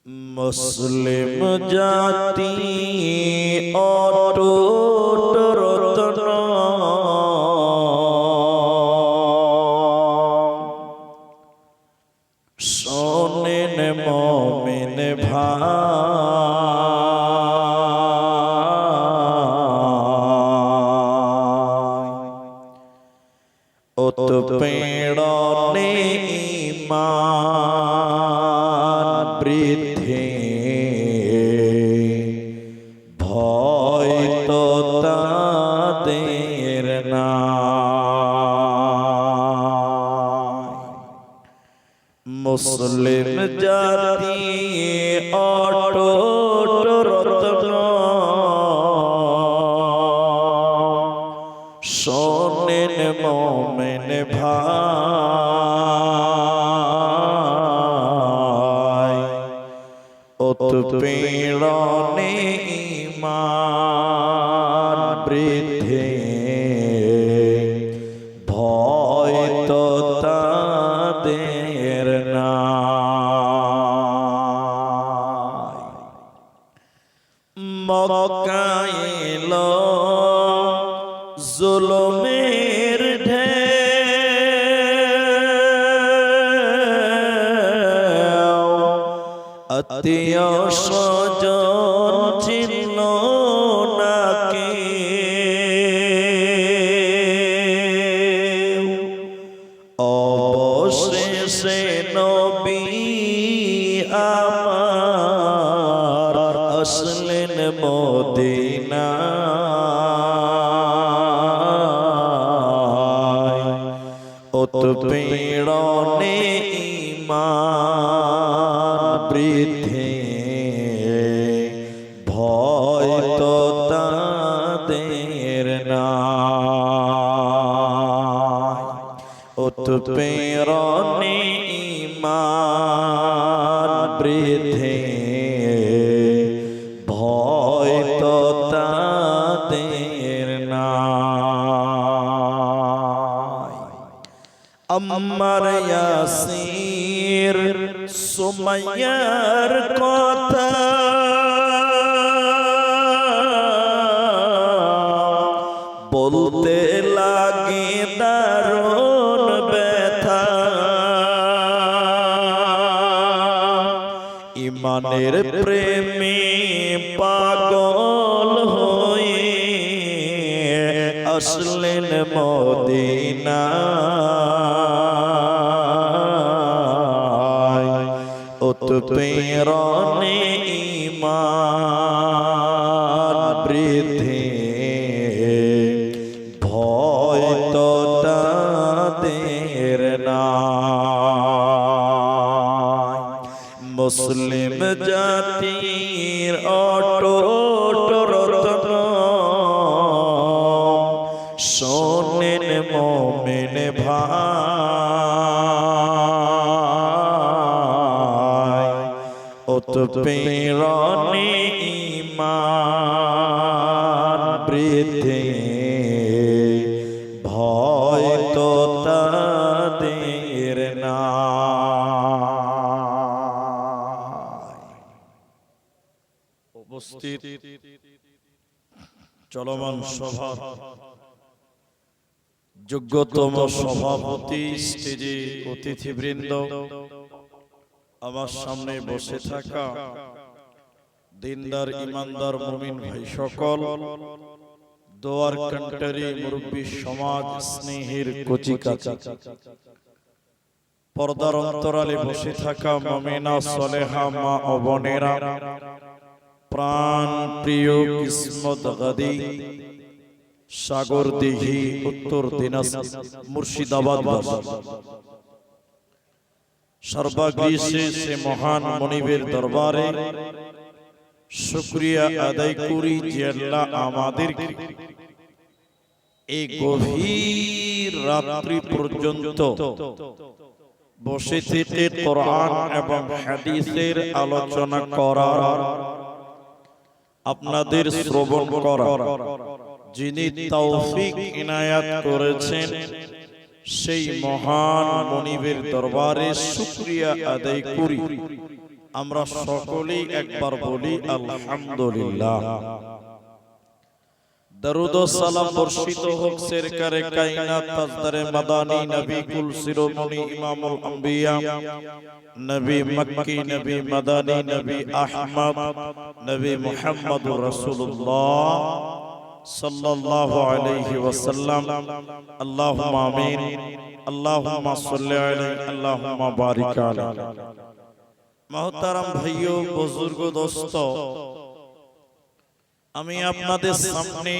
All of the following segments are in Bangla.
মুসলিম জাতি অটুট রতন, শোনেন মুমিন ভাই, উৎপীড়নে ঈমান বৃদ্ধি, ভয় তো তাদের নাই। মুসলিম জাতি অটুট রতন, শোনেন মুমিন ভাই, উৎপীড়নে ঈমান বৃদ্ধি, ভয় তো তাদের নাই। মক্কায় এলো জুলুমের ঢেউ, আত্মীয় স্বজন ছিল না কেউ, অবশেষে নবী আমার আসলেন মদিনায়, উৎপীড়নে ঈমান বৃদ্ধি, ভয় তো তাদের নাই। উৎপীড়নে ঈমান বৃদ্ধি, ভয় তো তাদের নাই। আম্মার ইয়াসির সুমাইয়ার কথা বলতে লাগে দারুণ ব্যথা, ঈমানের প্রেমে পাগল হয়ে আসলেন মদিনায়, উৎপীড়নে ঈমান বৃদ্ধি, ভয় তো তাদের নাই। মুসলিম জাতির অটুট রতন, শোনেন মুমিন ভাই, উৎপীড়নে ঈমান বৃদ্ধি, ভয় তো তাদের নাই। উপস্থিত চলমান সভা যোগ্যতম সভাপতি, স্টেজে অতিথিবৃন্দ, আমার সামনে বসে থাকা দিনদার ইমানদার মুমিন ভাই সকল, দোয়ার কান্ট্রি মুরব্বী সমাজ, স্নেহের কচিকাচা, পর্দার অন্তরালে বসে থাকা মুমিনা সালেহা মা ও বোনেরা, প্রাণ প্রিয় কিসমত গাদি সাগর দিঘি উত্তর দিনাজপুর মুর্শিদাবাদ, সর্বাগ্রে সে মহান মনিবের দরবারে শুকরিয়া আদায় করি যে আল্লাহ আমাদেরকে এই গভীর রাত্রি পর্যন্ত বসে থেকে কোরআন এবং হাদিসের আলোচনা করার, আপনাদের শ্রবণ করার যিনি তৌফিক ইনায়াত করেছেন, সেই মহান মনিবের দরবারে শুকরিয়া আদায় করি আমরা সকলেই একবার বলি আলহামদুলিল্লাহ। দরুদ ও সালাম বর্ষিত হোক সরকারে কায়নাত তাজদারে মাদানী নবী কুল শিরোমণি ইমামুল আম্বিয়া নবী মক্কি নবী মাদানী নবী আহমদ নবী মুহাম্মদুর রাসূলুল্লাহ সাল্লাল্লাহু আলাইহি ওয়াসাল্লাম। আল্লাহুম্মা আমিন। আল্লাহুম্মা সাল্লি আলাইহি আল্লাহুম্মা বারিক আলাইহি। মুহতারাম ভাইও বুজুর্গ দোস্ত, আমি আপনাদের সামনে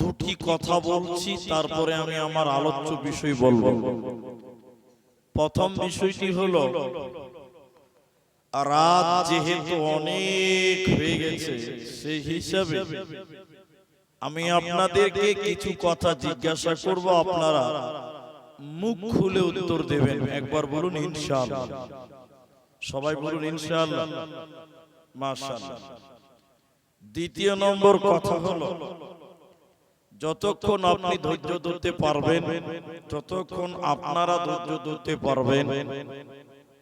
দুটি কথা বলছি, তারপরে আমি আমার আলোচ্য বিষয় বলবো। প্রথম বিষয়টি হলো, রাত যেহেতু অনেক হয়ে গেছে, সেই হিসাবে আমি আপনাদেরকে কিছু কথা জিজ্ঞাসা করব, আপনারা মুখ খুলে উত্তর দেবেন। একবার বলুন ইনশাআল্লাহ। সবাই বলুন ইনশাআল্লাহ। মাশাআল্লাহ। দ্বিতীয় নম্বর কথা হলো, যতক্ষণ আপনি ধৈর্য ধরতে পারবেন, যতক্ষণ আপনারা ধৈর্য ধরতে পারবেন,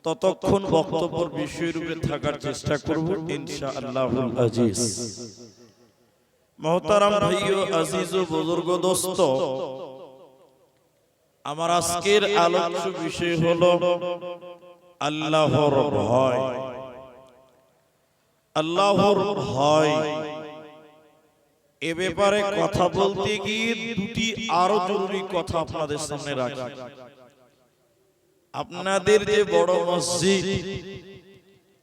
ততক্ষণ বক্তব্যের বিষয়ের উপরে থাকার চেষ্টা করব ইনশাআল্লাহুল আজিজ। মুহতারাম ভাইও, আজিজ ও বুজুর্গ দোস্ত, আমার আজকের আলোচ্য বিষয় হলো আল্লাহর ভয়। আল্লাহর ভয় এ ব্যাপারে কথা বলতে গিয়ে দুটি আরো জরুরি কথা আপনাদের সামনে রাখি। আপনাদের যে বড় মসজিদ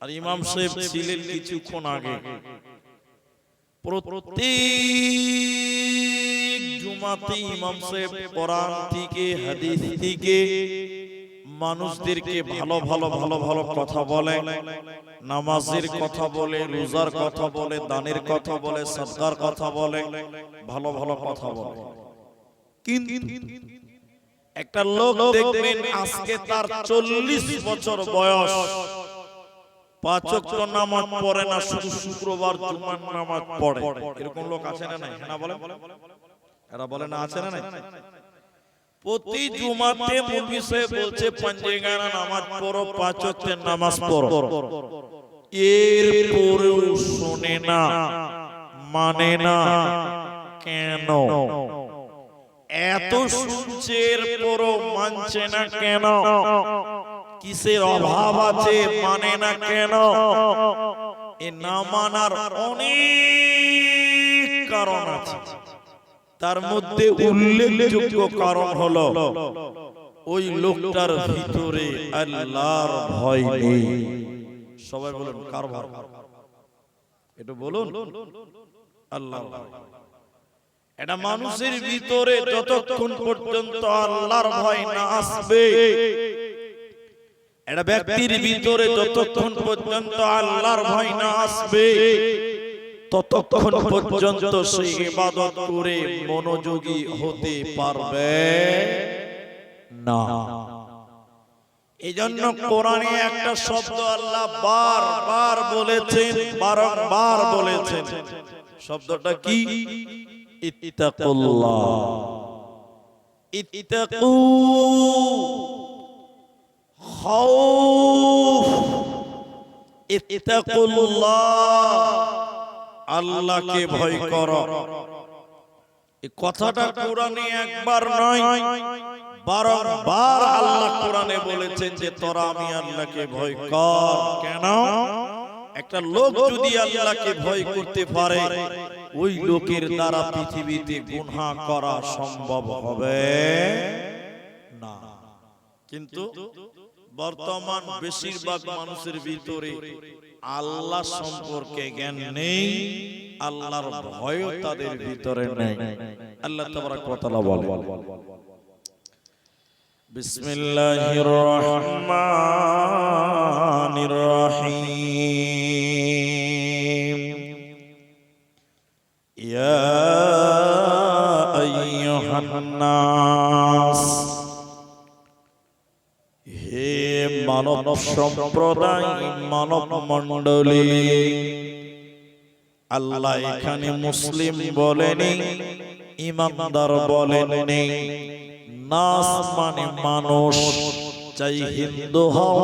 আর ইমাম সাহেব ছিলেন কিছুক্ষণ আগে, প্রত্যেক জুমাতে ইমাম সাহেব কোরআন থেকে হাদিস থেকে মানুষদেরকে ভালো ভালো ভালো ভালো কথা বলে, নামাজের কথা বলে, রোজার কথা বলে, দানের কথা বলে, সাদকার কথা বলে, ভালো ভালো কথা বলে। কিন্তু একটা লোক দেখবেন আজকে তার 40 বছর বয়স, 5 ওয়াক্ত নামাজ পড়ে না, শুধু শুক্রবার জুমার নামাজ পড়ে। এরকম লোক আছে না নাই? না বলে? এরা বলে না আছে না নাই? প্রতি জুমাতে মুফতি সাহেব বলছে পাঁচেগানা নামাজ পড়ো, 5 ওয়াক্তের নামাজ পড়ো। এরপরেও শুনে না, মানে না। কেন? এত শুনছে এরপরও মানছে না কেন? কিসের অভাব আছে? মানে না কেন? এ না মানার অনেক কারণ আছে। তার মধ্যে উল্লেখযোগ্য কারণ হলো, ওই লোকটার ভিতরে আল্লাহর ভয় নেই। সবাই বলুন কার ভয়? এটা বলুন আল্লাহর ভয়। এটা মানুষের ভিতরে যতক্ষণ পর্যন্ত আল্লাহর ভয় না আসবে, এটা ব্যক্তির ভিতরে যতক্ষণ পর্যন্ত আল্লাহর ভয় না আসবে, ততক্ষণ পর্যন্ত সে ইবাদত করে মনোযোগী হতে পারবে না। এজন্য কোরআনে একটা শব্দ আল্লাহ বারবার বলেছেন, বারবার বলেছেন। শব্দটা কি? ইত্তাকুল্লাহ। ইত্তাকু, খাউফ। ইত্তাকুল্লাহ, আল্লাহকে ভয় করো। এই কথাটা কোরআনে একবার নয়, বারবার আল্লাহ কোরআনে বলেছেন যে তোরা আমি আল্লাহকে ভয় কর। কেন? একটা লোক যদি আল্লাহকে ভয় করতে পারে, ওই লোকের দ্বারা পৃথিবীতে গুনাহ করা সম্ভব হবে না। কিন্তু বর্তমান বেশিরভাগ মানুষের ভিতরে আল্লাহ সম্পর্কে জ্ঞান নেই, আল্লাহর ভয়ও তাদের ভিতরে নেই। আল্লাহ তাবারক ওয়া তাআলা বলেন, বিসমিল্লাহির রহমানির রহিম। ইয়া আইয়ুহান নাস, হে মানব সম্প্রদায়, মানব মণ্ডলী। আল্লাহ এখানে মুসলিম বলেনি, ইমানদার বলেননি। নাস মানে মানুষ, চাই হিন্দু হও,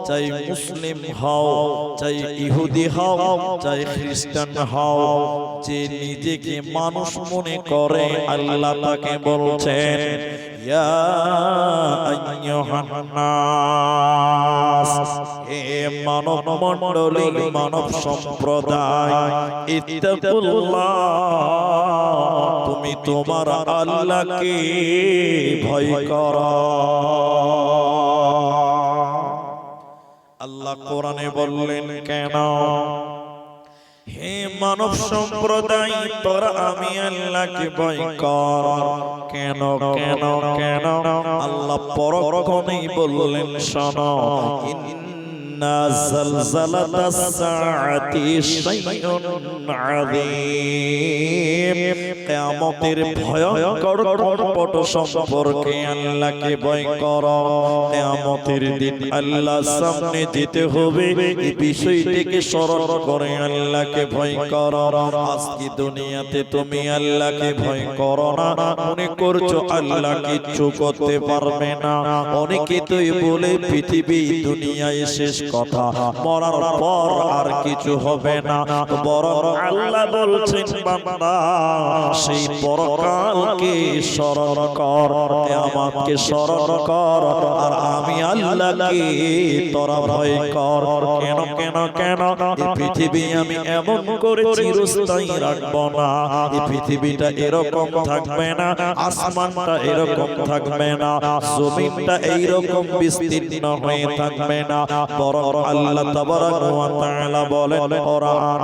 চাই মুসলিম হও, চাই ইহুদি হও, চাই খ্রিস্টান হও, যে নিজেকে মানুষ মনে করে আল্লাহ তাকে বলছেন ইয়া আইয়ুহান নাস, হে মানব মণ্ডলী, মানব সম্প্রদায়, ইত্তাকুল্লাহ, তুমি তোমার আল্লাহকে ভয় করো। আল্লাহ কোরআনে বললেন কেন? হে মানব সম্প্রদায়, তোরা আমি আল্লাহকে ভয় কর। কেন কেন কেন? আল্লাহ পরক্ষণেই বললেন শোনো, ইন্না জালজালাতাস সাআতি শাইউন আযীম, কিয়ামতের ভয়ঙ্কর কম্পন সম্পর্কে আল্লাহকে ভয় করো। কিয়ামতের দিন আল্লাহর সামনে যেতে হবে, এই বিষয়টিকে স্মরণ করে আল্লাহকে ভয় করো। আজকে দুনিয়াতে তুমি আল্লাহকে ভয় করো না, মনে করছো আল্লাহ কিচ্ছু করতে পারবে না। অনেকে তুই বলে পৃথিবী দুনিয়ায় শেষ কথা, মরার পর আর কিছু হবে না। বরং আল্লাহ বলছেন বান্দা, সেই পরকালকে স্মরণ কর, কিয়ামতকে স্মরণ কর, আর আমি আল্লাহকে তোরা ভয় কর। কেন কেন কেন? এই পৃথিবী আমি এমন করে চিরস্থায়ী রাখবো না। এই পৃথিবীটা এরকম থাকবে না, আসমানটা এরকম থাকবে না, জমিনটা এইরকম বিস্তীর্ণ হয়ে থাকবে না। বরং আল্লাহ তাবারাক ওয়া তাআলা বলেন কোরআন,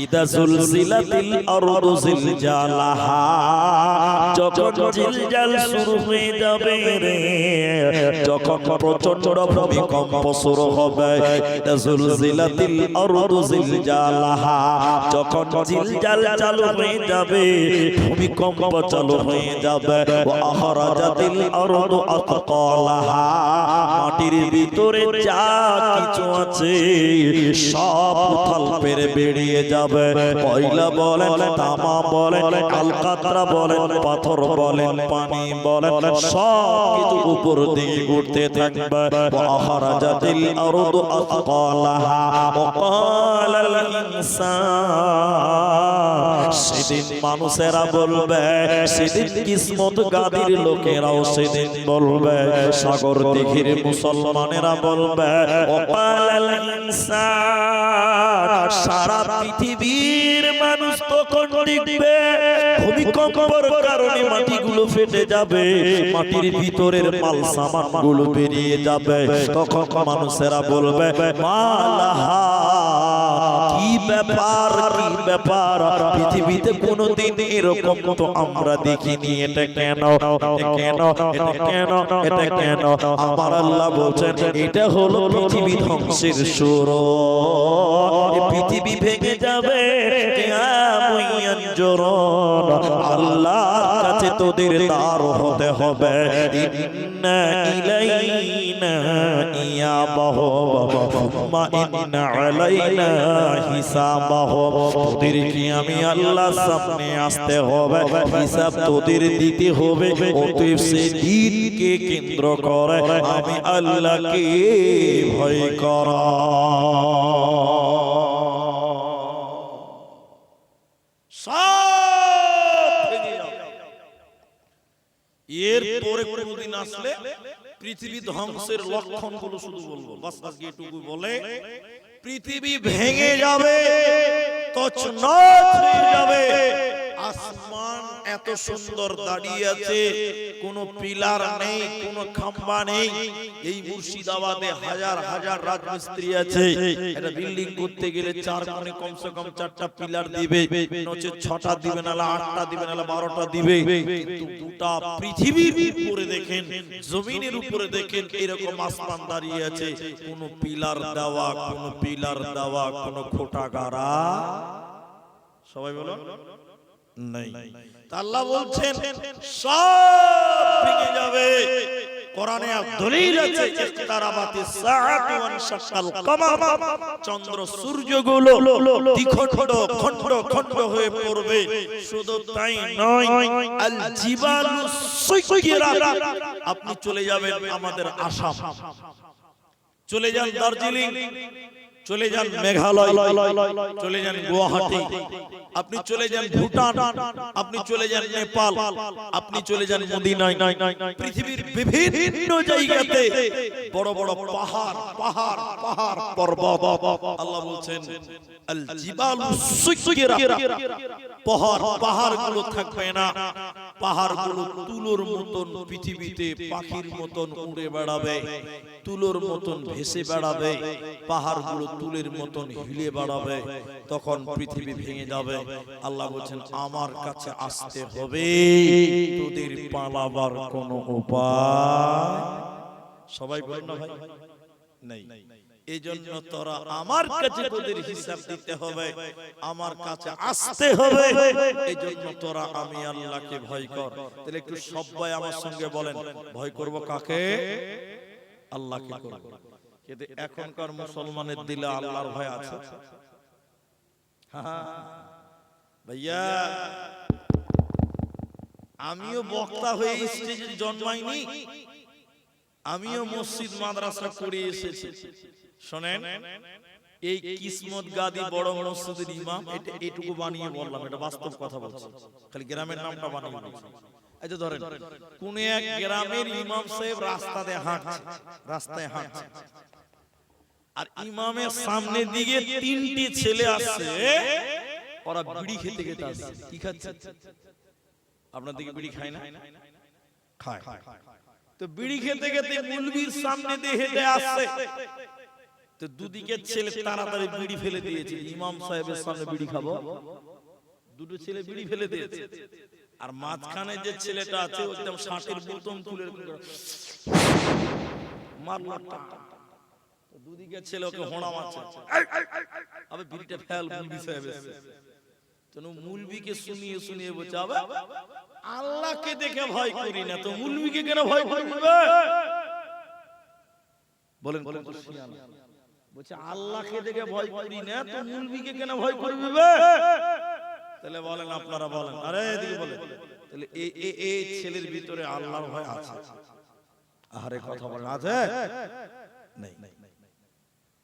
ইদা জুলজিলাতিল আরদু জিলজালাহা, যখন জিলজাল শুরু হয়ে যাবে রে, যখন প্রচন্ড ভূমিকম্প শুরু হবে, ইদা জুলজিলাতিল আরদু জিলজালাহা, যখন জিলজাল চালু হয়ে যাবে, ভূমিকম্প চালু হয়ে যাবে, ওয়া আখরাজাতিল আরদু আতকালাহা, মাটির ভিতরে যা কিছু আছে সব উথাল পেরে বেরিয়ে যাবে। কয়লা বলেন, তামা বলেন, আলকাতরা বলেন, পাথর বলেন, পানি বলেন, সব কিছু উপর দিকে উঠতে থাকবে। ওয়া আখরাজাতিল আরদু আতকালাহা ওয়া ক্বালাল ইনসান, সেদিন মানুষেরা বলবে, সেদিন কিসমত গাদির লোকেরাও সেদিন বলবে, সাগর দিঘির মুসলমানেরা বলবে, ওয়া ক্বালাল ইনসান, সারা পৃথিবীর মানুষ তখন দেখবে ভূমিকম্পের কারণে মাটিগুলো ফেটে যাবে, মাটির ভিতরের মাল সামানগুলো বেরিয়ে যাবে। তখন মানুষেরা বলবে, মালাহা, কি ব্যাপার, কি ব্যাপার, পৃথিবীতে কোনোদিন এরকম তো আমরা দেখিনি, এটা কেন, এটা কেন, এটা কেন, এটা কেন? আমার আল্লাহ বলছেন, এটা হলো পৃথিবী ধ্বংসের শুরু। পৃথিবী ভেঙে যাবে, আল্লাহর কাছে তোদের দাঁড় হতে হবে। ইন্না ইলাইনা ইয়াবাহুম সুম্মা ইন্না আলাইনা হিসাবাহুম, তোদেরকে আমি আল্লাহর সামনে আসতে হবে, হিসাব তোদের দিতে হবে। অতএব সেই দিনকে কেন্দ্র করে আমি আল্লাহকে ভয় করা। এরপরে কোনদিন আসলে পৃথিবী ধ্বংসের লক্ষণগুলো শুধু বলবো, বাস আজকে এটুকু বলে পৃথিবী ভেঙে যাবে, তছনছ হয়ে যাবে। আসমান এত সুন্দর দাঁড়িয়ে আছে, কোনো পিলার নেই, কোনো খাম্বা নেই। এই মুর্শিদাবাদে হাজার হাজার রাজমিস্ত্রি আছে, একটা বিল্ডিং করতে গেলে চার কোণে কমসে কম 4টা পিলার দিবে, নচে 6টা দিবে, না 8টা দিবে, না 12টা দিবে। কিন্তু গোটা পৃথিবীর উপরে দেখেন, জমিনের উপরে দেখেন, এরকম আসমান দাঁড়িয়ে আছে, কোনো পিলার দেওয়া, কোনো পিলার দেওয়া, কোনো খোটা গাড়া, সবাই বলো নাই। আল্লাহ বলছেন সব ভেঙে যাবে, কোরআনে দলিল আছে ইখতারাবাতিস সাআতু ওয়ানশাক্কাল কমার, চন্দ্র সূর্যগুলো দ্বিখণ্ড খণ্ড খণ্ড হয়ে পড়বে। শুধু তাই নয়, আল জিবালু সুইকিরাত, আপনি চলে যাবেন আমাদের আসাম, চলে যান দার্জিলিং, চলে যান মেঘালয়, চলে যান গুয়াহাটি, আপনি চলে যান ভুটান, আপনি চলে যান নেপাল, আপনি চলে যান মদিনায়, পৃথিবীর বিভিন্ন জায়গাতে বড় বড় পাহাড় পাহাড় পাহাড় পর্বত, আল্লাহ বলছেন আল জিবালু সুইকিরাত, পাহাড়গুলো থাকবে না, পাহাড়গুলো তুলোর মতন পৃথিবীতে পাখির মতন উড়ে বেড়াবে, তুলোর মতন ভেসে বেড়াবে, পাহাড়গুলো তুলের মতন হিলে বেড়াবে, তখন পৃথিবী ভেঙে যাবে। আল্লাহ বলছেন আমার কাছে আসতে হবে, তোদের পালাবার কোনো উপায়। সবাই বলেন না ভাই, নেই। এই জন্য তোরা আমার কাছে তোদের হিসাব দিতে হবে, আমার কাছে আসতে হবে। এই জন্য তোরা আমি আল্লাহকে ভয় কর। তাহলে একটু সবাই আমার সঙ্গে বলেন, ভয় করব কাকে? আল্লাহকে করব। কিন্তু এখনকার মুসলমানের দিলে আল্লাহর ভয় আছে? হ্যাঁ ভাইয়া, আমিও বক্তা হয়ে স্টেজে জন্মাইনি, আমিও মসজিদ মাদ্রাসা করে এসেছি। শোনেন, এই কিসমত গাদি বড় মসজিদের ইমাম, এটা এটুকু বানিয়ে বললাম, এটা বাস্তব কথা বলছি, খালি গ্রামের নামটা বানিয়ে বলছি। আচ্ছা ধরেন, কোন এক গ্রামের ইমাম সাহেব রাস্তায় হাঁটছে, আর ইমামের সামনে দিকে তিনটি ছেলে আসছে, ওরা বিড়ি খেতে খেতে আসছে। কি খাচ্ছে? আপনার দিকে বিড়ি খায় না? খায়। তো বিড়ি খেতে খেতে মুলবির সামনে দিয়ে হেঁটে আসছে, তো দুদিকে ছেলে তাড়াতাড়ি বিড়ি ফেলে দিয়েছে। ইমাম সাহেবের সামনে বিড়ি খাবো, দুটো ছেলে বিড়ি ফেলে দিয়েছে, আর মাঝখানে যে ছেলেটা আছে একদম ষাটের বোতম তুলে মারলো। দুদিকে ছেলে ওকে হোঁড়া মারছে, আবে বিড়িটা ফেল, মুলবি সাহেব এসেছে। মুলবিকে শুনিয়ে শুনিয়ে বলছে, আবে আল্লাহকে দেখে ভয় করি না, তো মুলবিকে কেন ভয় করবে? বলেন বলছে আল্লাহকে দেখে ভয় করি না, তো মুলবিকে কেন ভয় করবে? তাহলে বলেন, আপনারা বলেন, আরে এদিকে বলেন, তাহলে এই ছেলের ভিতরে আল্লাহর ভয় আছে? আরে কথা বলেন, আছে? নেই।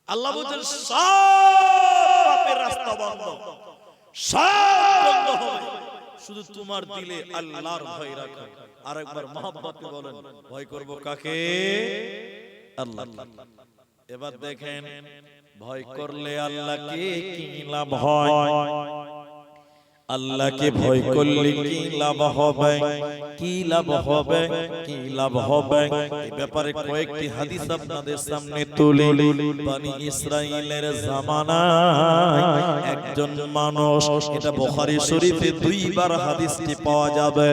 আল্লাহ বলেন সব পাপের রাস্তা বন্ধ, সব বন্ধ হবে, শুধু তোমার দিলে আল্লাহর ভয় রাখো। আরেকবার মহব্বতে বলেন, ভয় করব কাকে? আল্লাহ। এবার দেখেন, ভয় করলে আল্লাহকে কি লাভ হয়? আল্লাহকে ভয় করলে কি লাভ হবে? কি লাভ হবে? কি লাভ হবে? এই ব্যাপারে কয়েকটি হাদিস আপনাদের সামনে তুলে। বনি ইসরাইলের জামানায় একজন মানুষ, এটা বুখারী শরীফে দুইবার হাদিসটি পাওয়া যাবে,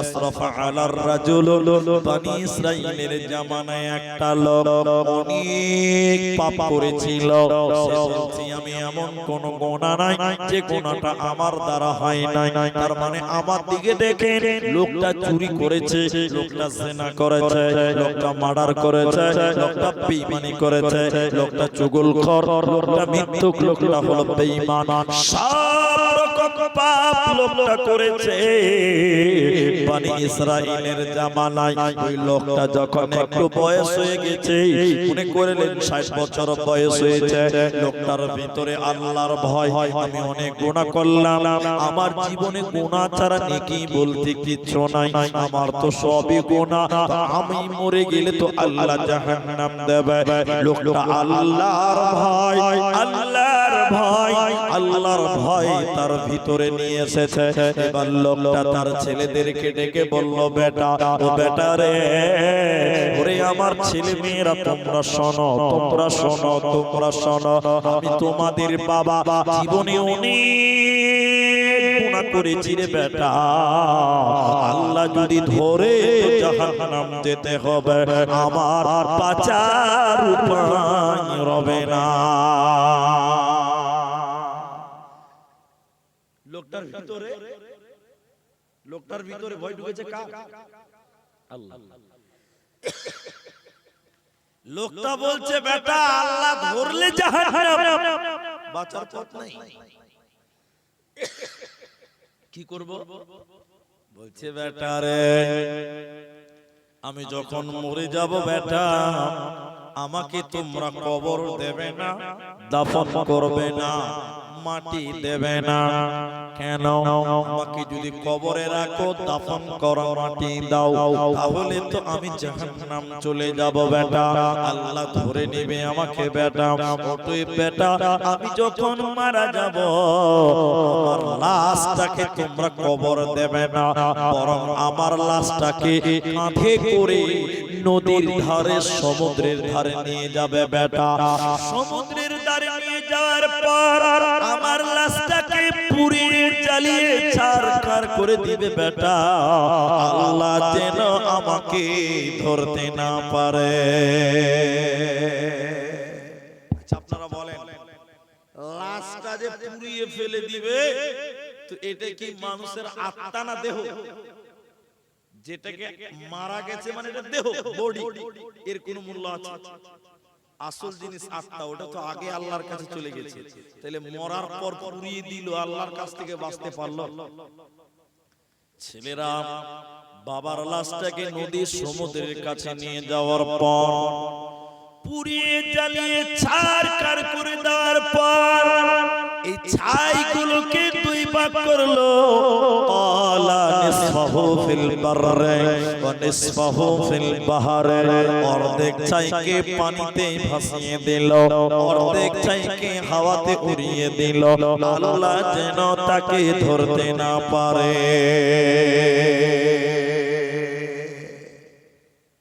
আসরাফা আলার রাজুল, বনি ইসরাইলের জামানায় একটা লোক অনেক পাপ করেছিল। সে বলছে আমি এমন কোন গুনাহ নাই যে গুনাহটা আমার দ্বারা হয় নাই। তার মানে আমার দিকে দেখেন, লোকটা চুরি করেছে, লোকটা জিনা করেছে, লোকটা মার্ডার করেছে, লোকটা বেঈমানি করেছে, লোকটা চুগলখোর, লোকটা মিথ্যুক, লোকটা হলো বেঈমান, সব রকম পাপ লোকটা করেছে। বনি ইসরাইলের জামানায় ওই লোকটা যখন একটু বয়স হয়ে গেছে, মনে করলেন 60 বছর বয়স হয়েছে, লোকটার ভিতরে আল্লাহর ভয়, আমি অনেক গুনাহ করলাম, আমার জীবনে গুনাহ ছাড়া নেকি বলতে কিছু নাই, আমার তো সবই গুনাহ, আমি মরে গেলে তো আল্লাহ জাহান্নাম দেবে। লোকটা আল্লাহর ভয়, আল্লাহর ভয়, আল্লাহর ভয় তার ভিতরে নিয়ে এসেছে। এবার লোকটা তার ছেলেদেরকে ডেকে বলল, বেটা, ও বেটা রে, ওরে আমার ছেলে মেয়েরা, তোমরা শোনো, তোমরা শোনো, তোমরা শোনো, আমি তোমাদের বাবা জীবনে অনেক গুনাহ করেছি রে বেটা, আল্লাহ যদি ধরে জাহান্নাম যেতে হবে, আমার বাঁচার উপায় রবে না। লোকটার ভিতরে ভয় ঢুকেছে কার? আল্লাহ। লোকটা বলছে বেটা আল্লাহ ধরলে জাহান্নাম, বাঁচার পথ নাই, কি করব? বলছে বেটা রে আমি যখন মরে যাব বেটা আমাকে তোমরা কবর দেবে না, দাফন করবে না, মাটি দেবে না। কেন? আমাকে যদি কবরে রাখো, দাফন করো, মাটি দাও, তাহলে তো আমি জাহান্নাম চলে যাব বেটা, আল্লাহ ধরে নেবে আমাকে বেটা। অতএব বেটা আমি যখন মারা যাব আমার লাশটাকে তোমরা কবর দেবে না, বরং আমার লাশটাকে কাঁধে করে নদীর ধারে সমুদ্রের ধারে নিয়ে যাবে বেটা। সমুদ্রের ধারে নিয়ে যাওয়ার পর আমার লাশটাকে পুড়িয়ে জ্বালিয়ে ছারখার করে দিবে বেটা, আল্লাহ যেন আমাকে ধরতে না পারে। আপনারা বলেন লাশটা যে পুড়িয়ে ফেলে দিবে তো এটা কি মানুষের আত্মা না দেহ? যেটাকে মারা গেছে মানে এটা দেহ, বডি, এর কোনো মূল্য আছে? আসল জিনিস আত্মা, ওটা তো আগে আল্লাহর কাছে চলে গেছে, তাহলে মরার পর পুড়িয়ে দিল, আল্লাহর কাছ থেকে বাঁচতে পারলো? ছেলেরা বাবার লাশটাকে নদীর সমুদ্রের কাছে নিয়ে যাওয়ার পর পুড়িয়ে জ্বালিয়ে ছারখার করে দেওয়ার পর এই ছাইগুলোকে দুই ভাগ করলো, আলা নিসফাহু ফিল বাররে ওয়া নিসফাহু ফিল বাহরে। অর্ধেক ছাইকে পানিতে ভাসিয়ে দিল, অর্ধেক ছাইকে হাওয়াতে উড়িয়ে দিল, আল্লাহ যেন তাকে ধরতে না পারে।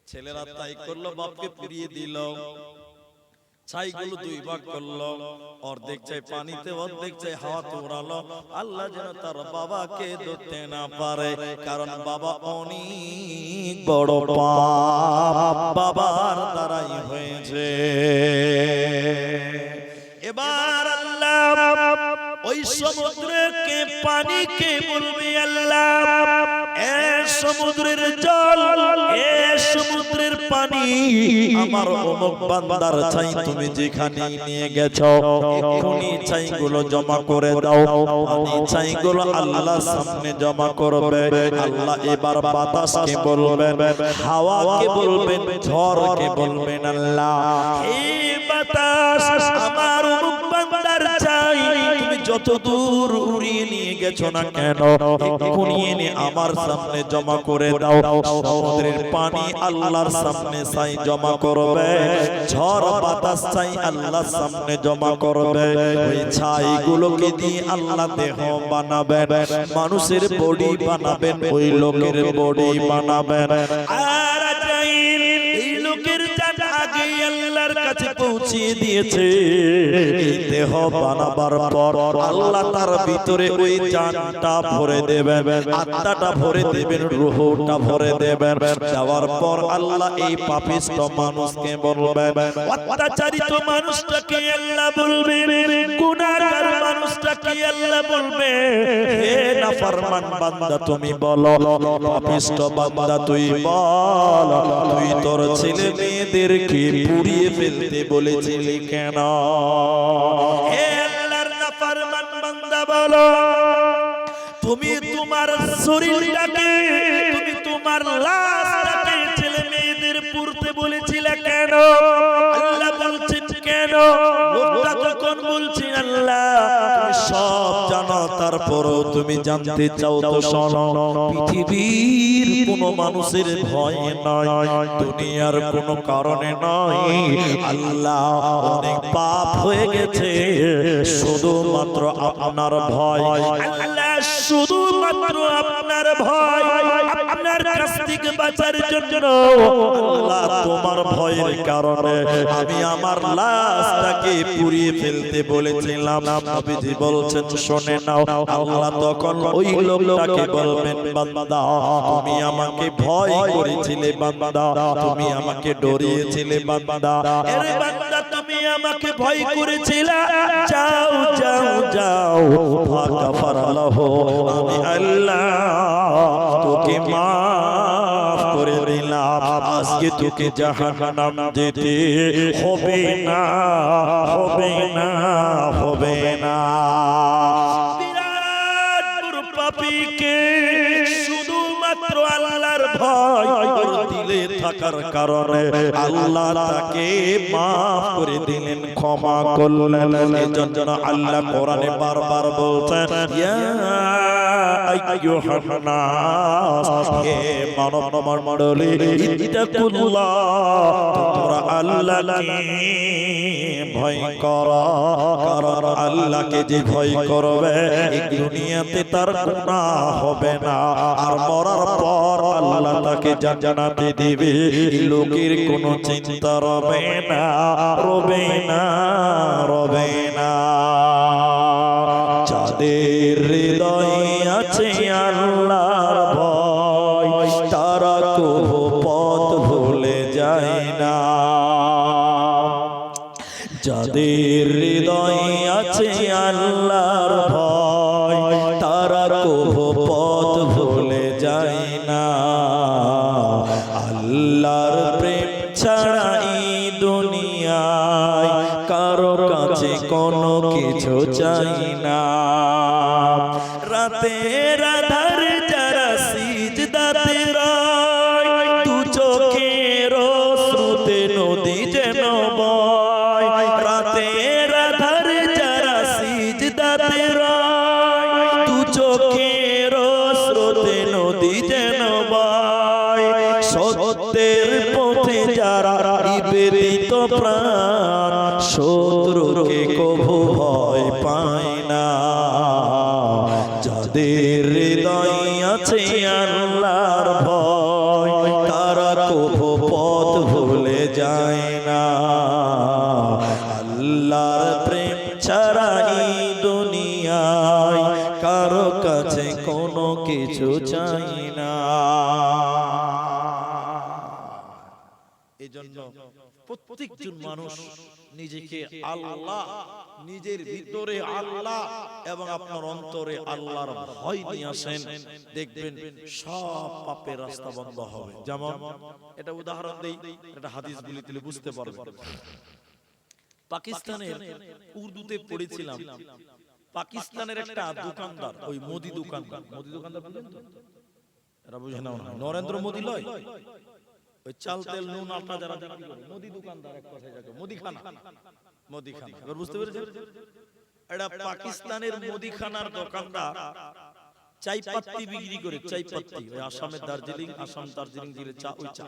ছেলেরা তাই করলো, বাপকে পুড়িয়ে দিল, ছাইগুলো দুই ভাগ করলো, অর্ধেক ছাই পানিতে, অর্ধেক ছাই হাওয়াতে উড়ালো, আল্লাহ যেন তার বাবাকে ধরতে না পারে, কারণ বাবা অনেক বড় পাপ বাবার দ্বারাই হয়েছে। এবার আল্লাহ ওই সমুদ্রকে পানিকে বলবে, আল্লাহ এ সমুদ্রের জল, এ সমুদ্রের পানি আমার অমুক বান্দার ছাই তুমি যেখানে নিয়ে গেছো এক্ষুনি ছাইগুলো জমা করে দাও। পানি ছাইগুলো আল্লাহর সামনে জমা করবে। আল্লাহ এবার বাতাসকে বলবেন, হাওয়াকে বলবেন, ঝড়কে বলবেন, আল্লাহ এই বাতাস আমার অমুক বান্দার ছাই তুমি যত দূর উড়িয়ে নিয়ে গেছো না কেন এক্ষুনি এনে আমার সামনে জমা করে দাও। সমুদ্রের পানি আল্লাহর সামনে ছাই জমা করবে, ঝড় বাতাস ছাই আল্লাহর সামনে জমা করবে। ওই ছাইগুলোকে দিয়ে আল্লাহ দেহ বানাবেন, মানুষের বডি বানাবেন, ওই লোকের বডি বানাবেন। আর এই লোকের জান আগে আল্লাহর কাছে পৌঁছিয়ে দিয়েছে। এই দেহ বানাবার পর আল্লাহ তার ভিতরে ওই জানটা ভরে দেবেন, আত্মাটা ভরে দেবেন, রূহটা ভরে দেবেন। যাওয়ার পর আল্লাহ এই পাপিষ্ট মানুষকে বলবেন, অত্যাচারিত মানুষটাকে আল্লাহ বলবে, গুনাহগার মানুষটাকে আল্লাহ বলবে, হে নাফরমান বান্দা তুমি বলো, পাপিষ্ট বান্দা তুই বল, তুই তোর ছেলে মেয়েদেরকে পুড়িয়ে ফেলতে বলেছিলি কেন? হে আল্লাহর নাফরমান বান্দা বলো, তুমি তোমার শরীরটাকে, তুমি তোমার লাশটাকে ছেলে মেয়েদের পুড়তে বলেছিলে কেন? আল্লাহ বলছেন কেন? লোকটা তখন বলছেন, আল্লাহ তুমি সব জানো, তারপরও তুমি জানতে চাও তো শোনো। পৃথিবীর কোনো মানুষের ভয় নয়, দুনিয়ার কোনো কারণে নয়, আল্লাহ অনেক পাপ হয়ে গেছে, শুধুমাত্র আপনার ভয়, আল্লাহ শুধুমাত্র আপনার ভয়, আপনার কাছ থেকে বাঁচার জন্য আল্লাহ তোমার ভয়ের কারণে আমি আমার লাশটাকে পুড়িয়ে ফেলতে বলেছিলাম। নবীজি বলছেন শুনে নাও। আল্লাহ তখন ওই লোকটাকে বলবেন, বান্দা তুমি আমাকে ভয় করেছিলে, বান্দা তুমি আমাকে ডরিয়েছিলে, বান্দা আরে বান্দা তুমি আমাকে ভয় করেছিলে, যাও যাও যাও, ফাগাফারালাহু আমি আল্লাহ তোকে মাফ করে দিলাম। আজকে তোকে জাহান্নাম যেতে হবে না, হবে না, হবে না। বিরাট বড় পাপীকে শুধুমাত্র আল্লাহর ভয় ওর দিলে থাকার কারণে আল্লাহ তাকে মাফ করে দিলেন, ক্ষমা করলেন। এজন্য আল্লাহ কোরআনে বারবার বলছেন, ইয়া আইয়ুহান নাস, হে মানব মণ্ডলী, ইত্তাকুল্লাহ, তোমরা আল্লাহকে ভয় করো। কারণ আল্লাহকে যে ভয় করবে এই দুনিয়াতে তার গুনাহ হবে না, আর মরার পর আল্লাহ তাকে জান্নাতে দিবে। লোকের কোনো চিন্তা রবে না, রবে না, রবে না। যাদের হৃদয়ে আছে আল্লাহর ভয় তারা কভু পথ ভুলে যায় না। যাদের হৃদয়ে আছে আল্লাহর ভয় তারা কভু পথ ভুলে যায় না। আল্লাহর প্রেম ছাড়া এই দুনিয়ায় কারো কাছে কোনো কিছু চাই না। রাতের আধার যারা সিজদাতে রয়, দু চোখের শ্রুতে নদী যেন বয়। রাতের আধার যারা সিজদাতে রয়, দু চোখের শ্রুতে নদী যেন বয়। সত্যের পথে যারা নিবেদিত প্রাণ, শত্রুকে কভু ভয় পায় না। যাদের হৃদয়ে আছে আল্লাহর ভয় তারা কভু পথ ভুলে যায় না। আল্লাহর প্রেম ছাড়া এই দুনিয়ায় কারো কাছে কোনো কিছু চাই না। এজন্য প্রত্যেকজন মানুষ নিজেকে আল্লাহ, নিজের ভিতরে আল্লাহ এবং আপনার অন্তরে আল্লাহর ভয় নিয়ে আসেন, দেখবেন সব পাপের রাস্তা বন্ধ হবে। যেমন এটা উদাহরণ দেই, এটা হাদিস গুলি তুলে বুঝতে পারবেন। পাকিস্তানের উর্দুতে পড়েছিলাম, পাকিস্তানের একটা দোকানদার, ওই মোদি দোকানদার, মোদি দোকানদার বুঝেন তো? এরা বুঝে না, নরেন্দ্র মোদি লয়, ওই চাল তেল নুন আটা যারা বিক্রি করে, মোদি দোকানদার, এক কথায় যাকে মুদিখানা, মুদিখানা। এবার বুঝতে পেরেছেন? এটা পাকিস্তানের মুদিখানার দোকানদার চাই পাত্তি বিক্রি করে, চাই পাত্তি, ওই আসামের দার্জিলিং, আসাম দার্জিলিং জেলার চা, ওই চা।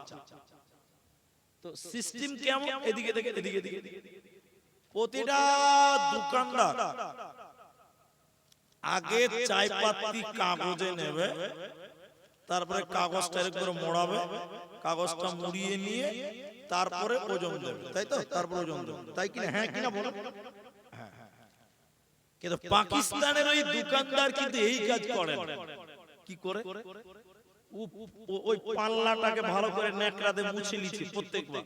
তো সিস্টেম কেমন? এদিকে দেখে, এদিকে দিকে প্রতিটা দোকানদার আগে চাই পাত্তি কাগজে নেবে, তারপরে কাগজটা এরকম মোড়াবে, কাগজটা মুড়িয়ে নিয়ে তারপরে ওজন দেবে, তাই তো? তারপরে ওজন দেবে, তাই কিনা? হ্যাঁ কিনা বলো? হ্যাঁ। কিন্তু পাকিস্তানের ওই দোকানদার কিন্তু এই কাজ করে না। কি করে? ওই পাল্লাটাকে ভালো করে নেকড়াতে মুছে নিচ্ছে প্রত্যেকবার।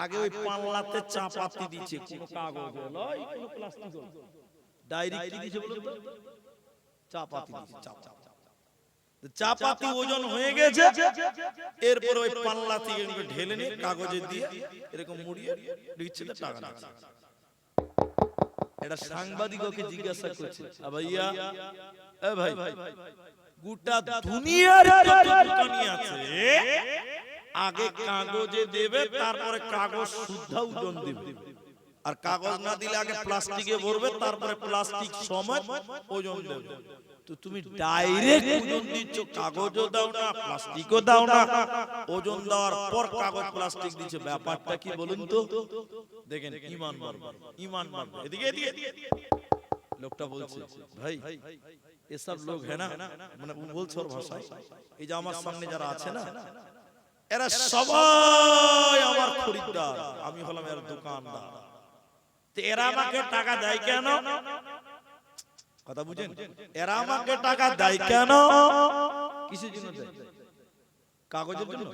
আগে ওই পাল্লাতে চা পাতি দিচ্ছে, কোনো কাগজ নয়, কোনো প্লাস্টিক নয়, ডাইরেক্ট কি দিচ্ছে বলো তো? চা পাতি দিচ্ছে। চা পাতি ওজন হয়ে গেছে, এরপর ওই পাল্লা থেকে ঢেলে নিয়ে কাগজে দিয়ে এরকম মুড়িয়ে দিচ্ছে, টাকা দিচ্ছে। এটা সাংবাদিককে জিজ্ঞাসা করছে, ভাইয়া, এ ভাই, গোটা দুনিয়ার যত দোকানি আছে আগে কাগজে দেবে, তারপরে কাগজ শুদ্ধ ওজন দেবে, আর কাগজ না দিলে আগে প্লাস্টিকে ভরবে, তারপরে প্লাস্টিক সমেত ওজন দেবে। তো তুমি ডাইরেক্ট ওজন দিচ্ছ, কাগজও দাও না, প্লাস্টিকও দাও না, ওজন দেওয়ার পর কাগজ প্লাস্টিক দিচ্ছে, ব্যাপারটা কি বলুন তো? দেখেন, ঈমান মারবে, ঈমান মারবে। এদিকে এদিকে লোকটা বলছে, ভাই এসব লোক হ্যাঁ না, মানে বলছে ওর ভাষায়, এই যে আমার সামনে যারা আছে না, এরা সবাই আমার খরিদ্দার, আমি হলাম এর দোকানদার। তো এরা আমাকে টাকা দেয় কেন? কথা বুঝেন? এরা আমাকে টাকা দেয় কেন? কিসের জন্য দেয়? কাগজের জন্য?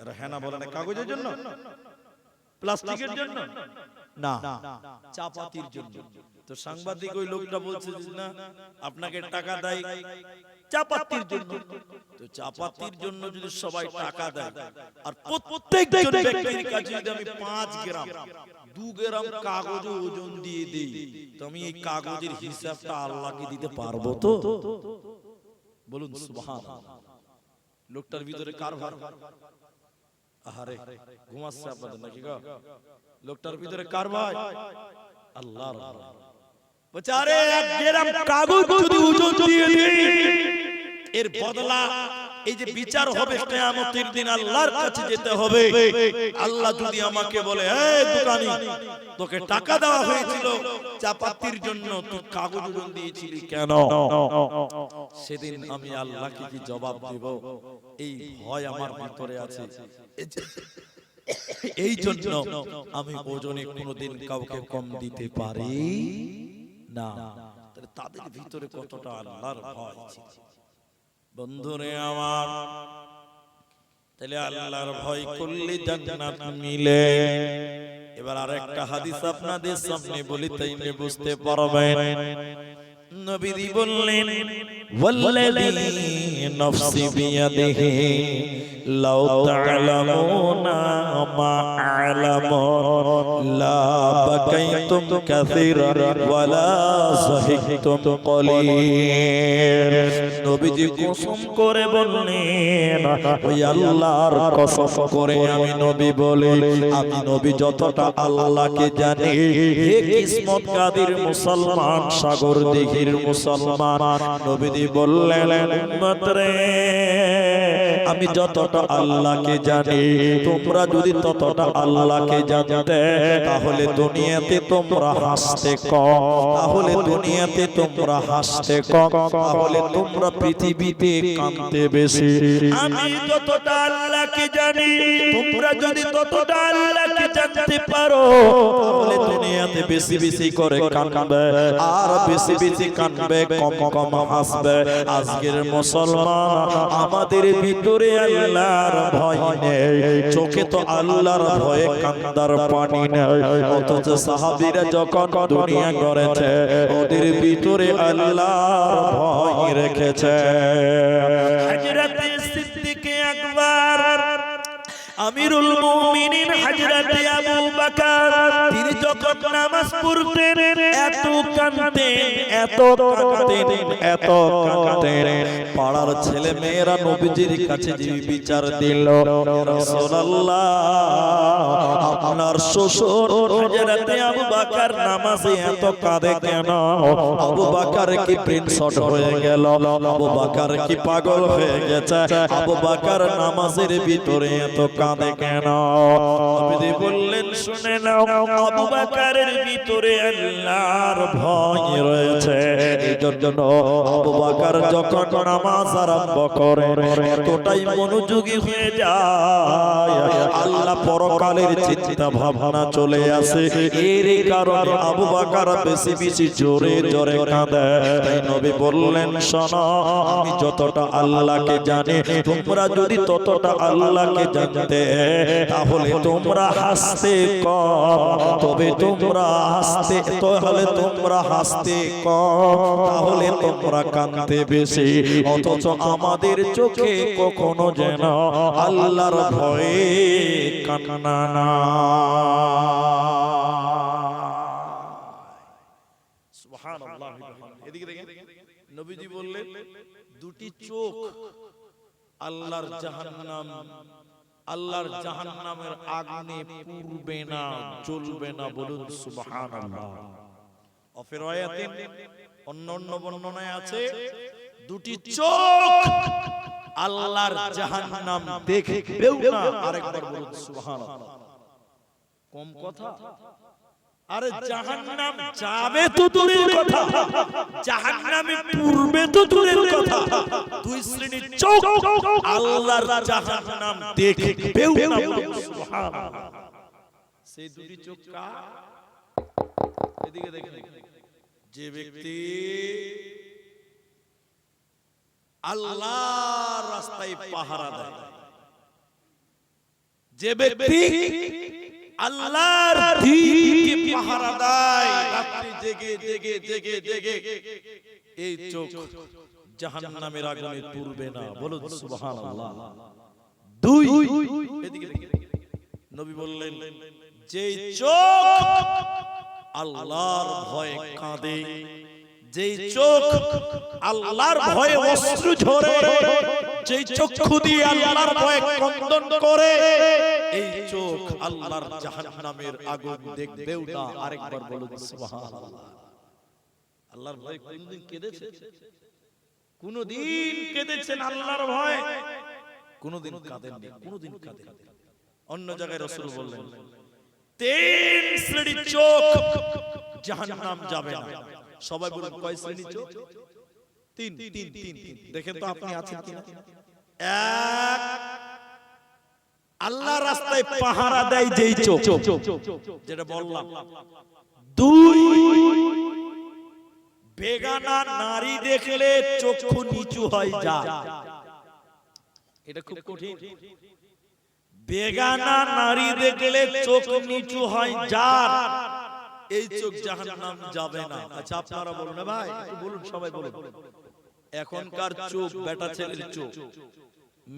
এরা হ্যাঁ না বলে না, কাগজের জন্য, প্লাস্টিকের জন্য না, চা পাতির জন্য। তো সাংবাদিক ওই লোকটা বলছে না, আপনাকে টাকা দেয় চাপাতির জন্য। তো চাপাতির জন্য যদি সবাই টাকা দেয় আর প্রত্যেকজন ব্যক্তির কাছে যদি আমি 5 গ্রাম 2 গ্রাম কাগজ ওজন দিয়ে দেই, তো আমি এই কাগজের হিসাবটা আল্লাহকে দিতে পারবো তো? বলুন সুবহানাল্লাহ। লোকটার ভিতরে কার ভার? আহারে ঘুমাচ্ছে আপনাদের নাকি গো? লোকটার ভিতরে কার ভাই? আল্লাহর। বেচারে 1 গ্রাম কাগজ যদি ওজন দিয়ে দেই, এর বদলা এই যে বিচার হবে কিয়ামতের দিন, আল্লাহর কাছে যেতে হবে। আল্লাহ যদি আমাকে বলে, এই দোকানি, তোকে টাকা দেওয়া হয়েছিল চাপাতির জন্য, তুই কাগজ ওজন দিয়েছিলি কেন? সেদিন আমি আল্লাহকে কি জবাব দেব? এই ভয় আমার ভিতরে আছে। এই জন্য আমি ওজনে কোনোদিন কাউকে কম দিতে পারি না। তাদের ভিতরে কতটা আল্লাহর ভয় ছিল বন্ধুরে আমার। তাহলে আল্লাহর ভয় করলে জান্নাত মিলে। এবার আরেকটা হাদিস আপনাদের সামনে বলি, তাইলে বুঝতে পারবেন। নবীজি বললেন, ওয়াল্লাযী নাফসি বিয়াদিহি লাউ তা'লামুনা মা আ'লামু লা বাকাইতুম কাসীরান ওয়া লা সাহিকতুম কলিল। নবীজি কসম করে বললেন, ওই আল্লাহর কসম করে আমি নবী বলি, আমি নবী যতটা আল্লাহকে জানি, হে কিসমত কাদির মুসলমান, সাগর দিঘির মুসলমান, নবীজি বললেন, উম্মত রে, আমি যতটা আল্লাহকে জানি, তোমরা যদি ততটা আল্লাহকে জানতে, তাহলে দুনিয়াতে তোমরা হাসতে কম, তাহলে দুনিয়াতে তোমরা হাসতে কম, তাহলে তোমরা পৃথিবীতে কাঁদতে বেশি। আমি যতটা আল্লাহকে জানি, তোমরা যদি ততটা আল্লাহকে জানতে পারো, তাহলে দুনিয়াতে বেশি বেশি করে কাঁদবে, আর বেশি বেশি কাঁদবে, কম কম হাসবে। আজকের মুসলমান, আমাদের ভিতরে আল্লাহর ভয় নেই, চোখে তো আল্লাহর ভয়ে কান্দার পানি নেই। অথচ সাহাবীরা যখন দুনিয়া গড়েছে, ওদের ভিতরে আল্লাহর ভয় রেখেছে। হযরত সিদ্দিক আকবর, আমিরুল মুমিনিন হযরত আবু বকর, তিনি যখন নামাজ পড়তেন এত কাঁদতেন, এত কাঁদতেন, এত কাঁদতেন, পাড়ার ছেলে মেয়েরা নবীজির কাছে যে বিচার দিল, রাসূলুল্লাহ, আপনার শ্বশুর হযরত আবু বকর নামাজে এত কাঁদে কেন? আবু বকর কি ব্রেন শট হয়ে গেল? আবু বকর কি পাগল হয়ে গেছে? আবু বকর নামাজের ভিতরে এত কাঁদে কেন? নবীজি বললেন, শুনে নাও, আবু বকরের ভিতরে আল্লাহর ভয় রয়েছে। এই জন্য আবু বকর যখন নামাজ আরম্ভ করে, এতটাই মনোযোগী হয়ে যায়, আল্লাহ পরকালের চিন্তা ভাবনা চলে আসে। এর কারণে আবু বকর বেশি বেশি জোরে জোরে কাঁদে। তাই নবী বললেন, শোনো, আমি যতটা আল্লাহকে জানি, তোমরা যদি ততটা আল্লাহকে জানতে, তাহলে তোমরা হাসতে কম, তবে তোমরা হাসতে, তাহলে তোমরা হাসতে কম, তাহলে তোমরা কাঁদতে বেশি। অথচ আমাদের চোখে কখনো যেন আল্লাহর ভয়ে কান্না না। সুবহানাল্লাহ। এদিকে দেখেন, নবীজি বললেন, দুটি চোখ আল্লাহর জাহান্নাম, আল্লাহর জাহান্নামের আগুনে পুড়বে না, জ্বলবে না। বলুন সুবহানাল্লাহ। অফিরায়াতে অন্য বর্ণনায় আছে, দুটি চোখ আল্লাহর জাহান্নাম দেখবেও না। আরেকবার বলুন সুবহানাল্লাহ। কম কথা? আরে জাহান্নাম যাবে তো দূরের কথা, জাহান্নামে পুড়বে তো দূরের কথা। দুই শ্রেণীর চোখ আল্লাহর জাহান্নাম দেখবেও না। সুবহানাল্লাহ। সেই দুটি চোখ কার? এদিকে দেখেন, যে ব্যক্তি আল্লাহর রাস্তায় পাহারা দেয়, যে ব্যক্তি আল্লাহর দ্বীনকে পাহারা দেয়, রাত্রি জেগে জেগে জেগে জেগে, এই চোখ জাহান্নামের আগুনে পুড়বে না। বলুন সুবহানাল্লাহ। দুই, এদিকে নবী বললেন, যে চোখ আল্লাহর ভয়ে কাঁদে, যে চোখ আল্লাহর ভয়ে অশ্রু ঝরে, যে চক্ষু দিয়ে আল্লাহর ভয়ে ক্রন্দন করে, এই চোখ আল্লাহর জাহান্নামের আগুন দেখবেও না। আরেকবার বলুন সুবহানাল্লাহ। আল্লাহর ভয়ে কোনদিন কেঁদেছেন? কোনদিন কেঁদেছেন আল্লাহর ভয়ে? কোনদিন কাঁদেননি, কোনদিন কাঁদেননি। অন্য জায়গায় রাসূল বললেন, তিন শ্রেণীর চোখ জাহান্নাম যাবে না। সবাই বলুন কয় শ্রেণীর চোখ? তিন। দেখেন তো আপনি আছেন কিনা। এক, আল্লাহর রাস্তায় পাহারা দেয় যেই চোখ, যেটা বললাম। দুই, বেগানা নারী দেখলে চক্ষু নিচু হয়ে যায়। এটা খুব কঠিন। বেগানা নারী দেখলে চোখ নিচু হয় যার, এই চোখ জাহান্নাম যাবে না। আচ্ছা আপনারা বলুন না ভাই, একটু বলুন, সবাই বলুন। এখনকার চোখ, বেটা ছেলের চোখ,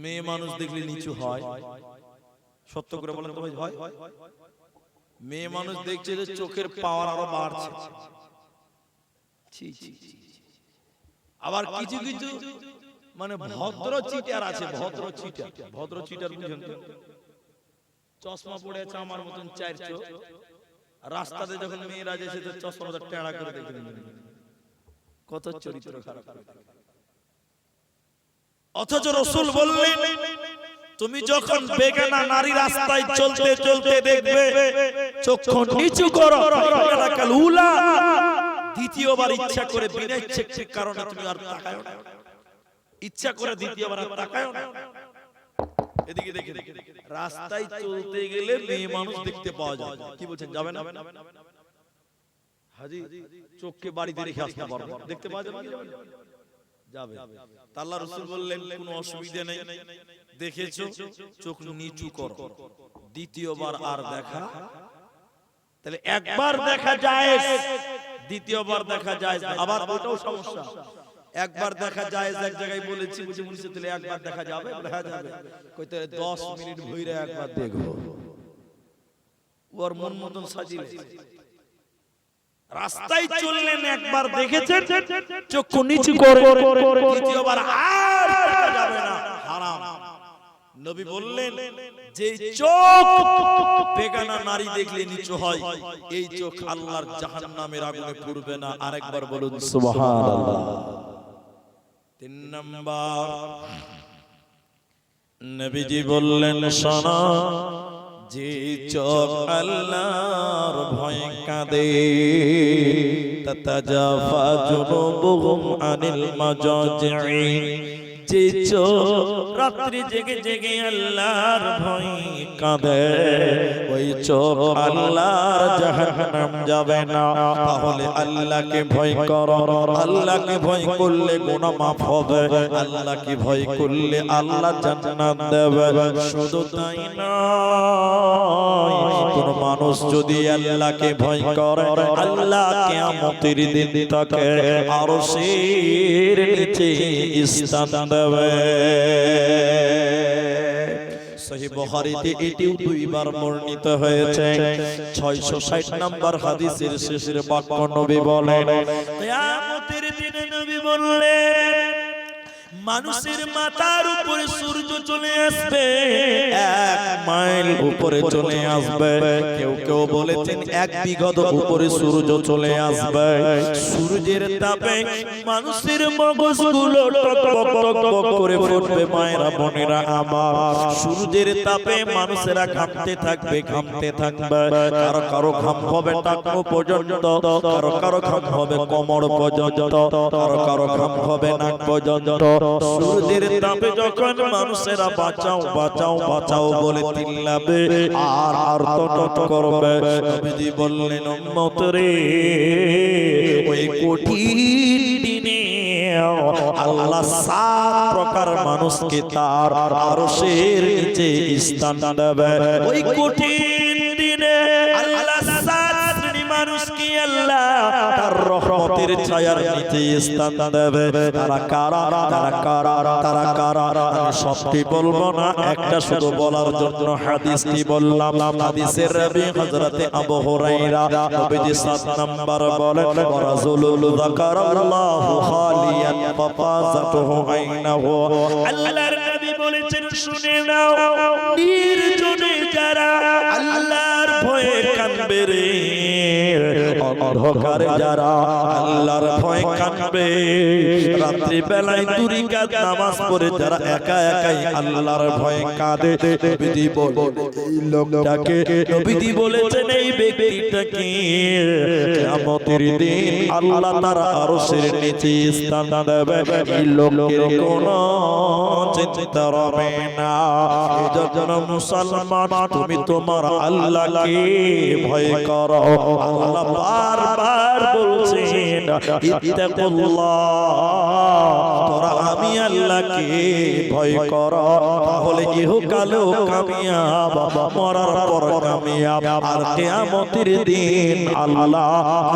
মেয়ে মানুষ দেখলে নিচু হয়? সত্য করে বলেন তো ভাই, হয়? মেয়ে মানুষ দেখছে যে চোখের পাওয়ার আরো বাড়ছে। আবার কিছু কিছু মানে ভদ্র চিটার আছে, ভদ্র চিটার বুঝেন তো? চশমা পড়ে আছে আমার মতন চার চোখ, রাস্তাতে যখন মেয়েরা যেছে তো চশমাটা টেঁড়া করে দেখে কত চরিত্র খারাপ। অথচ রাসূল বললেন, তুমি যখন বেগানা নারী রাস্তায় চলতে চলতে দেখবে চক্ষু নিচু করো, দ্বিতীয়বার ইচ্ছা করে বিনা ইচ্ছার কারণে তুমি আর তাকায়ও না, ইচ্ছা করে দ্বিতীয়বার আর তাকায়ও না। এদিকে দেখে রাস্তায় চলতে গেলে মেয়ে মানুষ দেখতে পাওয়া যায়, কি বলছেন, যাবে না? হাজি চোখকে বাড়িতে রেখে আসতে পারবো, দেখতে পাওয়া যাবে, যাবে। আল্লাহ রাসূল বললেন কোনো অসুবিধা নেই, দেখেছো চোখ নিচু করো, দ্বিতীয়বার আর দেখা। তাহলে একবার দেখা যায়, দ্বিতীয়বার দেখা যায়, আবার ওটাও সমস্যা। একবার দেখা যায় এক জায়গায় বলেছি, বুঝে বলেছি, তাহলে একবার দেখা যাবে, দেখা যাবে কইতে 10 মিনিট ভইরা একবার দেখো, ওর মন মতন সাজিয়ে রাস্তায় চললেন, একবার দেখেছেন চক্ষু নিচু করে, দ্বিতীয়বার আর দেখা যাবে না, হারাম। নবী বললেন, যে চোখ বেগানা নারী দেখলে নিচু হয়, এই চোখ আল্লাহর জাহান্নামের আগুনে পুড়বে না। আরেকবার বলুন সুবহানাল্লাহ। 3 নাম্বার, নবীজি বললেন, শোনো, যে চোখ আল্লাহর ভয়ে কাঁদে, তাতাজাফা জুনুবুহুম আনিল মাজাজি'i, যে চোখ রাত্রি জেগে জেগে আল্লাহর ভয়ে কাঁদে, ওই চোখ আল্লাহর জাহান্নাম যাবে না। তাহলে আল্লাহকে ভয় করো, আল্লাহকে ভয় করলে গুনাহ মাফ হবে, আল্লাহকে ভয় করলে আল্লাহ জান্নাত দেবে। শুধু তাই নয়, কোন মানুষ যদি আল্লাহকে ভয় করে, আল্লাহ কিয়ামতের দিন তাকে আরশের নিচে স্থান দেবে। সহিহ বুখারীতে এটিও 2 বার বর্ণিত হয়েছে। 660 নম্বর হাদিসের শেষের বাক্য নবী বলেন, কিয়ামতের দিনে নবী বললেন, মানুষের মাথার উপরে সূর্য চলে আসবে, 1 মাইল উপরে চলে আসবে। কেউ কেউ বলেছেন 1 বিঘত উপরে সূর্য চলে আসবে। সূর্যের তাপে মানুষের মগজগুলো টকবক টকবক করে ফুটবে। মায়েরা বোনেরা আমার, সূর্যের তাপে মানুষেরা ঘামতে থাকবে, ঘামতে থাকবে। কারো কারো ঘাম হবে টাকনো পর্যন্ত, কারো কারো ঘাম হবে কোমর পর্যন্ত, কারো কারো ঘাম হবে নাক পর্যন্ত। সূর্যের তাপে যখন মানুষেরা বাঁচাও বাঁচাও বাঁচাও বলে চিল্লাবে আর আর্তনাদ করবে, নবীজি বললেন, উম্মত রে, ওই কঠিন দিনে আল্লাহ 7 প্রকার মানুষকে তার আরশের নিচে স্থান দেবে। ওই কঠিন দিনে আল্লাহ 7 শ্রেণী মানুষকে আল্লাহ তার রহমতের ছায়ার নিচে স্থান দেবে। তারা কারা, তারা কারা, তারা কারা? আমি সবটি বলবো না, একটা শুধু বলার জন্য হাদিসটি বললাম। হাদিসের রাবী হযরতে আবু হুরায়রা নবীজি 7 নাম্বার বলেন, রাসূলুল যাকারাল্লাহু খালিয়ান ফাফাযাতুহু আইনাহু। আল্লাহর নবী বলেছেন, শুনে নাও, নির্জনে যারা আল্লাহর ভয়ে কাঁদবে রে, অন্ধকারে যারা আল্লাহর ভয়ে কাঁদবে, রাত্রি বেলায় দুই রাকাত নামাজ পড়ে যারা একা একাই আল্লাহর ভয়ে কাঁদে, নবীজি বলেন এই লোকটাকে, নবীজি বলেছেন এই ব্যক্তিটাকে কিয়ামতের দিন আল্লাহ তার আরশের নিচে স্থান দেবে। এই লোকের কোনো চিন্তা হবে না। এজন্য মুসলমান, তুমি তোমার আল্লাহকে ভয় করো। আল্লাহ বারবার বলছেন, ইত্তাকুল্লাহ, তোরা আমি আল্লাহকে ভয় করো, তাহলে ইহকালেও কামিয়াব, মরার পর কামিয়াব। আর কিয়ামতের দিন আল্লাহ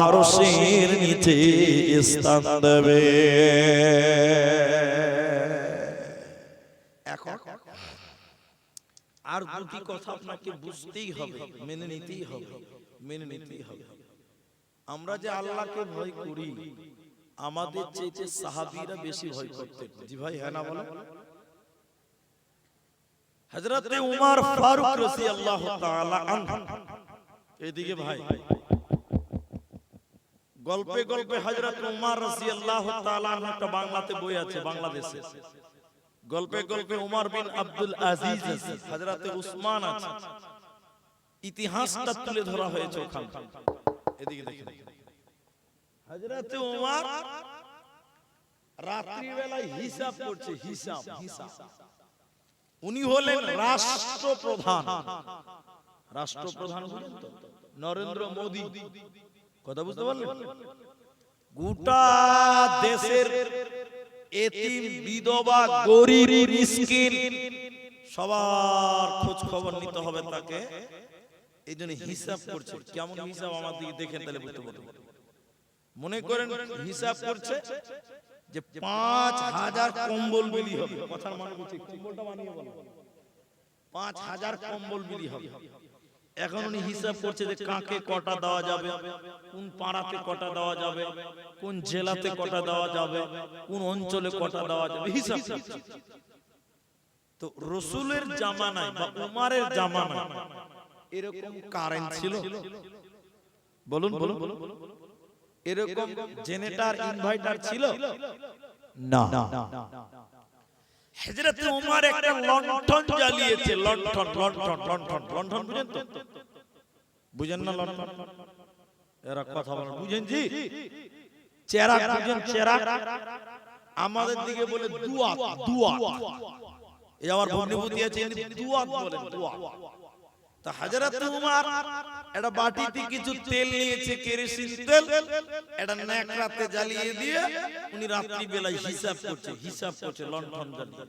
আরশের নিচে স্থান দেবে। এখন আর দুটি কথা আপনাকে বুঝতেই হবে, মেনে নিতেই হবে, মেনে নিতেই হবে। আমরা যে আল্লাহকে ভয় করি, আমাদের চেয়ে সাহাবীরা বেশি ভয় করতেন। জি ভাই, হ্যাঁ না বলেন? হযরতে উমর ফারুক রাদিয়াল্লাহু তাআলা আনহু, এদিকে ভাই, গল্পে গল্পে হযরত উমর রাদিয়াল্লাহু তাআলা আনহু একটা বাংলাতে বই আছে, বাংলাদেশে। গল্পে গল্পে উমর বিন আব্দুল আজিজ আছে, হযরতে উসমান আছে, ইতিহাসটা তুলে ধরা হয়েছে ওখানে। এদিকে দেখেন, হযরতে উমর রাত্রি বেলায় হিসাব করছে, হিসাব। উনি হলেন রাষ্ট্রপ্রধান। রাষ্ট্রপ্রধান বলেন তো নরেন্দ্র মোদি, কথা বুঝতে পারলেন? গোটা দেশের এতিম, বিধবা, গরিব, মিসকিন সবার খোঁজ খবর নিতে হবে তাকে। এই জন্য হিসাব করছে। কেমন হিসাব আমার দিকে দেখেন তাহলে বুঝতে পারবেন। মনে করেন হিসাব করছে যে 5000 কম্বল বিলি হবে। কথার মানে বুঝছি, কম্বলটা বানিয়ে বলো, 5000 কম্বল বিলি হবে। এখন উনি হিসাব করছে যে কাকে কটা দেওয়া যাবে, কোন পাড়াতে কটা দেওয়া যাবে, কোন জেলাতে কটা দেওয়া যাবে, কোন অঞ্চলে কটা দেওয়া যাবে, হিসাব করছে। তো রাসূলের জামানায় বা উমরের জামানায় এরকম কারেন্ট ছিল? বলুন বলুন। এরকম জেনারেটর, ইনভার্টার ছিল না। হযরত উমর একটা লণ্ঠন জ্বালিয়েছে, লণ্ঠন। লণ্ঠন বুঝেন তো? বুঝেন না লণ্ঠন? এরা কথা বলেন, বুঝেন জি? চেরাগ বুঝেন? চেরাগ আমাদের দিকে বলে দুয়াত। এই আমার ভগ্নিপতি আছে, দুয়াত বলেন, দুয়াত। তা হযরত উমর একটা বাটিতে কিছু তেল নিয়েছে, কেরোসিন তেল, এটা নেকড়াতে জ্বালিয়ে দিয়ে উনি রাত্রি বেলায় হিসাব করছে লণ্ঠন জ্বালিয়ে।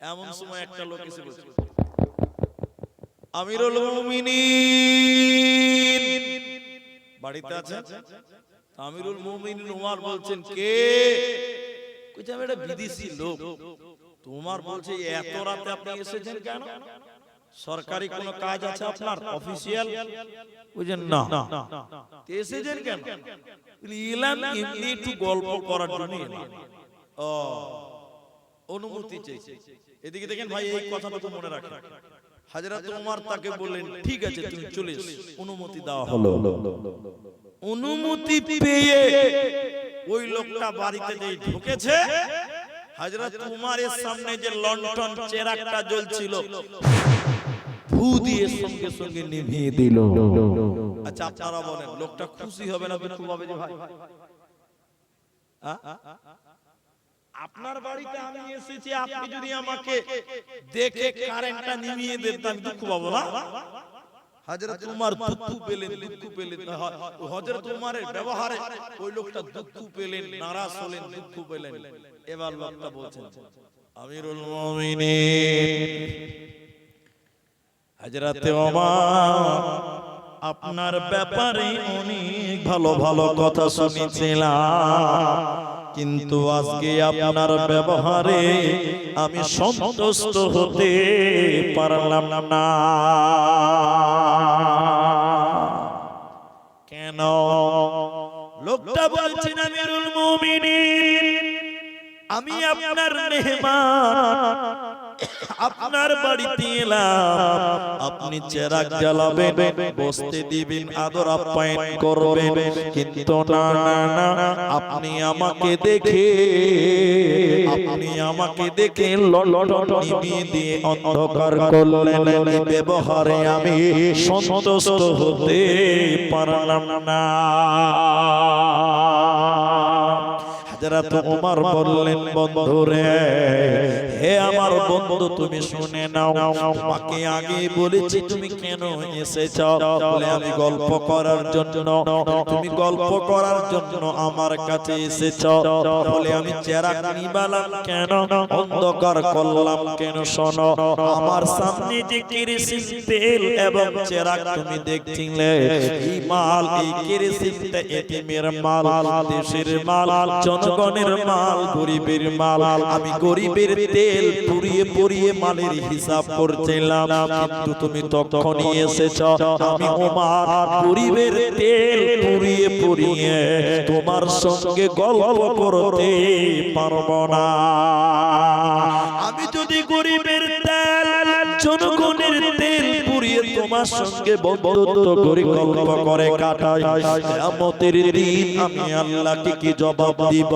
এমন সময় একটা লোক এসে বলছে, আমিরুল মুমিনিন বাড়িতে আছে? আমিরুল মুমিনিন উমর বলছেন, কে? কইছে আমি একটা বিদেশি লোক। তো উমর বলছে, এত রাতে আপনি এসেছেন কেন? সরকারি কোন কাজ আছে আপনার, অফিসিয়াল? বুঝেন না? এসেছেন কেন? এলাম এমনি একটু গল্প করার জন্য। ও, অনুমতি চাইছে। এদিকে দেখেন ভাই, এই কথাটা তো মনে রাখেন। হযরত উমর তাকে বললেন, ঠিক আছে তুমি চলে এসো। অনুমতি দেওয়া হলো। অনুমতি পেয়ে ওই লোকটা বাড়িতে যেই ঢুকেছে, হযরত উমরের সামনে যে লণ্ঠন চেরাগটা জ্বলছিল, ফু দিয়ে সঙ্গে সঙ্গে নিভিয়ে দিল। আচ্ছা আপনারা বলেন, লোকটা খুশি হবে না দুঃখ হবে? যে ভাই, আপনার বাড়িতে আমি এসেছি, আপনি যদি আমাকে দেখে কারেন্টটা নিভিয়ে দেন, আমি দুঃখ পাবো না? হযরত উমর দুঃখ পেলেন। হযরত উমরের ব্যবহারে ওই লোকটা দুঃখ পেলেন, নারাজ হলেন, দুঃখ পেলেন। এবার লোকটা বলছেন, আমিরুল মুমিনিন হযরত উমর আপনার ব্যাপারে অনেক ভালো ভালো কথা শুনেছিলাম, কিন্তু আজকে আপনার ব্যবহারে আমি সন্তুষ্ট হতে পারলাম না। কেন? লোকটা বলছেন আমিরুল মুমিনিন, আমি আপনার মেহমান, আপনার বাড়িতে এলাম, আপনি চেরাগ জ্বালাবেন, বসতে দিবেন, আদর আপ্যায়ন করবেন, কিন্তু না না না, আপনি আমাকে দেখে লটন নিভিয়ে দিয়ে অন্ধকার করলেন। এই ব্যবহারে আমি সন্তুষ্ট হতে পারলাম না। হযরত ওমর বললেন, বন্ধুরে, হে আমার বন্ধু, তুমি শুনে নাও, তোমাকে আগে বলেছি তুমি কেন এসেছো? বলে, আমি গল্প করার জন্য। তুমি গল্প করার জন্য আমার কাছে এসেছো? বলে, আমি চেরাগ নিবালাম কেন, অন্ধকার করলাম কেন? শোনো, আমার সামনে যে কেরোসিন তেল এবং চেরাগ তুমি দেখছিলে, এই মাল, এই কেরোসিনটা এতিমের মাল, দেশের মাল, জনগণের মাল, গরিবের মাল। আমি গরিবের তেল পুড়িয়ে পুড়িয়ে মালের হিসাব করছিলাম, কিন্তু তুমি তখনই এসেছো। আমি ওমর গরিবের তেল পুড়িয়ে পুড়িয়ে তোমার সঙ্গে গল্প করতে পারবো না। আমি যদি গরিবের তেল, জনগণের তেল পুড়িয়ে তোমার সঙ্গে বন্ধুত্ব করে গল্প করে কাটাই, কিয়ামতের দিন আমি আল্লাহকে কি জবাব দিব?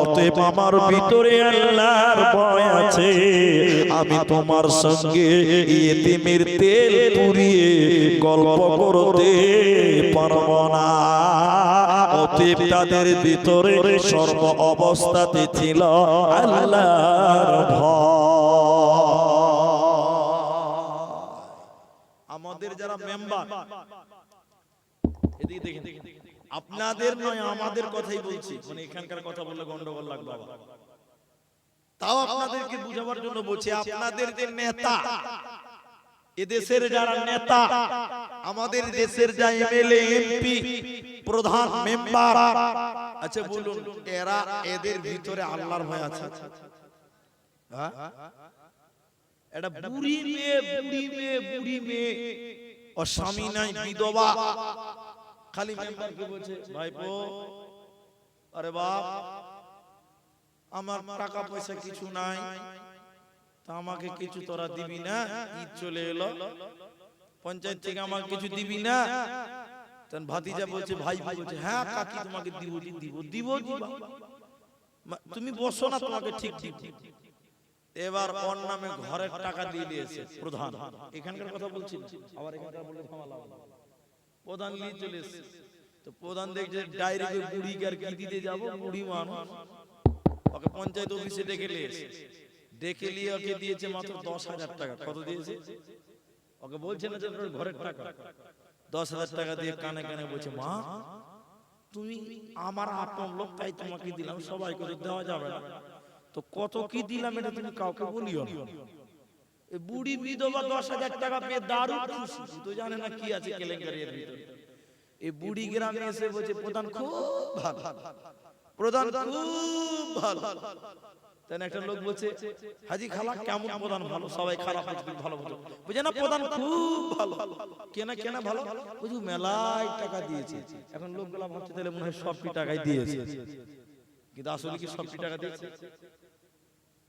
অতএব আমার ভিতরে আল্লাহর ভয় আছে, আমি তোমার সঙ্গে ইতিমের তেল পুড়িয়ে গল্প করতে পারবো না। অতএব তাদের ভিতরে সর্ব অবস্থাতে ছিল আল্লাহর ভয়। আমাদের যারা মেম্বার, এদিকে দেখেন, আপনাদের নয় আমাদের কথাই বলছি, মানে এখানকার কথা বললে গন্ডগোল লাগবে, তাও আপনাদেরকে বুঝাবার জন্য বলছি। আপনাদের যে নেতা, এদেশের যারা নেতা, আমাদের দেশের যা এমএলএ, এমপি, প্রধান, মেম্বার, আচ্ছা বলুন, এদের ভিতরে আল্লাহর ভয় আছে? হ্যাঁ, এটা বুড়ি মেয়ে, ও স্বামী নাই, বিধবা, খালি মেম্বারকে বলছে, ভাইপো, আরে বাপ, আমার টাকা পয়সা কিছু নাই, তা আমাকে কিছু তোরা দিবি না? ঈদ চলে এলো, পঞ্চায়েত থেকে আমাকে কিছু দিবি না? তখন ভাতিজা বলছে, ভাই বলছে, হ্যাঁ কাকি তোমাকে দিব, তুমি বসো না, তোমাকে ঠিক ঠিক। এবার ওর নামে ঘরের টাকা দিয়ে দিয়েছে প্রধান, এখানকার কথা বলছি, আবার এখানকার বলে ঝামেলা, প্রধান নিয়ে চলে এসেছে। তো প্রধান দেখছে ডাইরেক্ট বুড়িকে আর কি দিতে যাবো, বুড়ি মানুষ, ওকে পঞ্চায়েত অফিসে ডেকে নিয়ে ওকে দিয়েছে মাত্র 10,000 টাকা। কত দিয়েছে? ওকে বলছে না যে ঘরের টাকা, 10,000 টাকা দিয়ে কানে কানে বলছে, মা তুমি আমার আপন লোক, তাই তোমাকে দিলাম, সবাইকে তো দেওয়া যাবে না, তো কত কি দিলাম এটা তুমি কাউকে বলিও না। বুড়ি বিধবা 10,000 টাকা পেয়ে দারুণ খুশি, তো জানে না কি আছে কেলেঙ্কারি এর ভিতরে। এই বুড়ি গ্রামে এসে বলছে, প্রধান খুব ভালো, প্রধান খুব ভালো। তাই একটা লোক বলছে, হাজি খালা কেমন? প্রধান ভালো। সবাই খারাপ ভালো ভালো বুঝে না, প্রধান খুব ভালো। কেনা কেনা ভালো, বুঝু মেলায় টাকা দিয়েছে। এখন লোকগুলা ভাবছে তাহলে মনে হয় সবটি টাকাই দিয়েছে, কিন্তু আসলে কি সবটি টাকা দিয়েছে?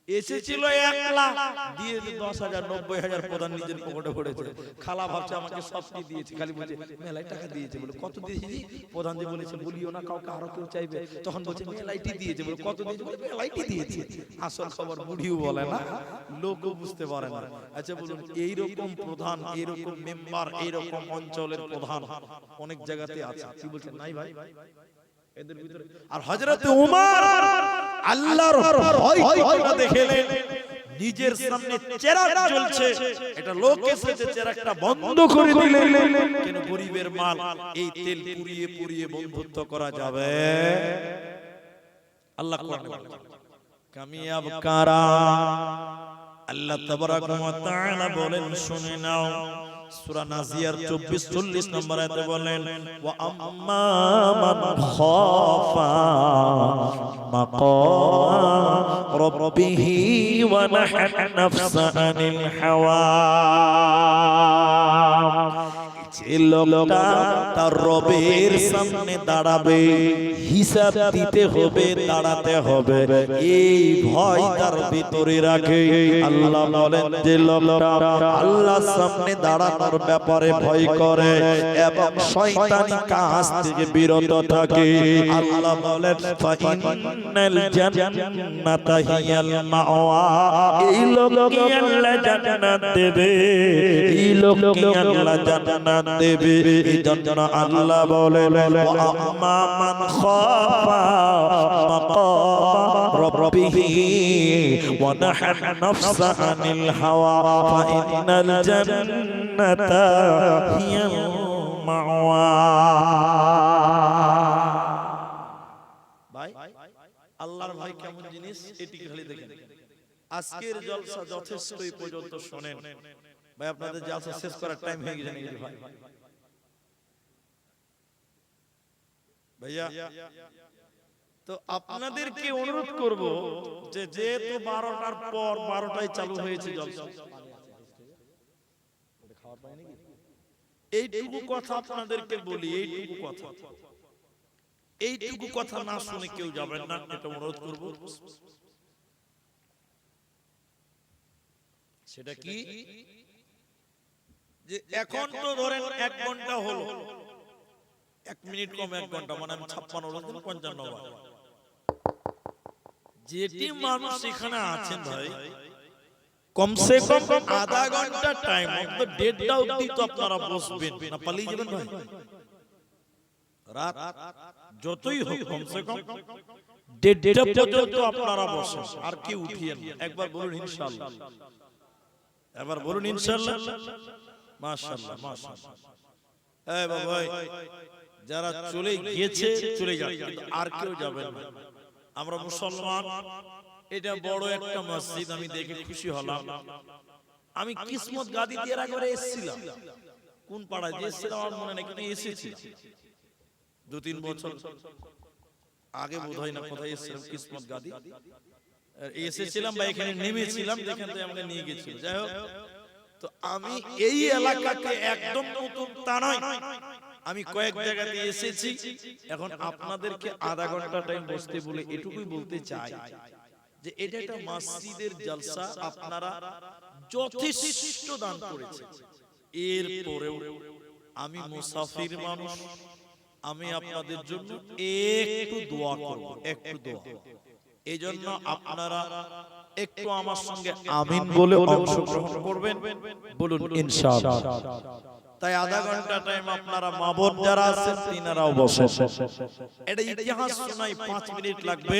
এসেছিল 1 লাখ, দিয়ে 10,000 90,000 প্রধান নিজের পকেটে পড়েছে। খালা ভাবছে আমাকে সবটি দিয়েছে, খালি বলছে মেলায় টাকা দিয়েছে। বলে কত দিয়েছি? প্রধান যে বলেছে বলিও না কাউকে, আরো কেউ চাইবে, তখন বলছে মেলাইটি দিয়েছে। বলে কত দিয়েছে? বলে মেলাইটি দিয়েছে। আসল খবর বুড়িও বলে না, লোকও বুঝতে পারে না। আচ্ছা বলুন, এইরকম প্রধান, এইরকম মেম্বার, এইরকম অঞ্চলের প্রধান অনেক জায়গাতে আছে, কি বলছেন নাই ভাই? এদের ভিতরে আর হযরত ওমর আল্লাহর ভয় কথা দেখলেন, নিজের সামনে চেরাগ জ্বলছে, এটা লোক এসেছে, চেরাগটা বন্ধ করে দিলেন। কেন? গরিবের মাল, এই তেল পুড়িয়ে পুড়িয়ে বন্ধুত্ব করা যাবে? আল্লাহ কোরআনে বলেন, কামিয়াব কারা, আল্লাহ তাবারাক ওয়া তাআলা বলেন, শুনে নাও, সূরা নাজিয়ার 24-40 নম্বর আয়াতে বলেন ওয়া আম্মা মান খাফা মাকাম রাব্বিহি ওয়া নাহা নাফসা আনিল হাওয়া। যে লোকটা তার রবের সামনে দাঁড়াবে, হিসাব দিতে হবে, দাঁড়াতে হবে, এই ভয় তার ভিতরে রাখে। আল্লাহ বলেন যে লোকটা আল্লাহর সামনে দাঁড়ানোর ব্যাপারে ভয় করে এবং শয়তানি কাজ থেকে বিরত থাকে, আল্লাহ বলেন ফাইনাল জান্নাতা হিয়াল মাওয়া, এই লোককে আল্লাহ জান্নাত দেবে, এই লোককে আল্লাহ জান্নাত দেবে। এই জন্য আল্লাহ বলেন ওয়া আম্মা মান খাফা মাকাম রাব্বিহি ওয়া নাহা নাফসা আনিল হাওয়া ফাইনাল জান্নাতা হিয়াল মাওয়া। ভাই আল্লাহর ভয় কেমন জিনিস এটি খালি দেখেন। আজকের জলসা যথেষ্ট এই পর্যন্ত শুনেন ভাই, আপনাদের জলসা শেষ করার টাইম হয়ে গেছে নাকি ভাই? ভাইয়া তো আপনাদেরকে অনুরোধ করব যে যেহেতু 12টার পর 12টায় চালু হয়েছে জলসা, এইটুকু কথা আপনাদেরকে বলি, এইটুকু কথা না শুনে কেউ যাবেন না, এটা অনুরোধ করব। সেটা কি যে এখন তো ধরেন 1 ঘন্টা হলো, 1 মিনিট কম 1 ঘন্টা, মানে আমি 56 55 বার যেটি মানুষ এখানে আছেন ভাই, কমসে কম আধা ঘন্টা টাইম, অন্তত 1:30টা অবধি তো আপনারা বসবেন না, পালিয়ে যাবেন ভাই। রাত যতই হোক কমসে কম 1:30টা পর্যন্ত আপনারা বসেন, আর কি উঠিয়েন। একবার বলুন ইনশাআল্লাহ, এবার বলুন ইনশাআল্লাহ, মাশাআল্লাহ মাশাআল্লাহ। এই বাবা যারা চলে গিয়েছে চলে যান, আর কেউ যাবেন না। আমরা মুসলমান, এটা বড় একটা মসজিদ, আমি দেখে খুশি হলাম। আমি কিসমত গাদি দিয়ে একবারে এসেছিলাম, কোন পাড়ায় যে এসেছিলাম আমার মনে নেই, কিন্তু এসেছি 2-3 বছর আগে বোধহয় না কোথায় এসেছিলাম, কিসমত গাদি এসেছিলাম বা এখানে নেমেছিলাম, যেখান থেকে আমাকে নিয়ে গেছিল। যাই হোক, তো আমি এই এলাকাকে একদম নতুন তা নয়, আমি কয়েক জায়গাতে এসেছি। এখন আপনাদেরকে আধা ঘন্টা টাইম বসতে বলে এটুকুই বলতে চাই যে এটা একটা মসজিদের জলসা, আপনারা যথেষ্ট দান করেছেন। এরপরেও আমি মুসাফির মানুষ, আমি আপনাদের জন্য একটু দোয়া করব, একটু দোয়া। এই জন্য আপনারা একটু আমার সঙ্গে আমিন বলে অংশগ্রহণ করবেন, বলুন ইনশাআল্লাহ। তাই আধা ঘন্টা টাইম আপনারা মা বোন যারা আছেন তিনারাও বসেন। এটা ইতিহাস শোনাই 5 মিনিট লাগবে,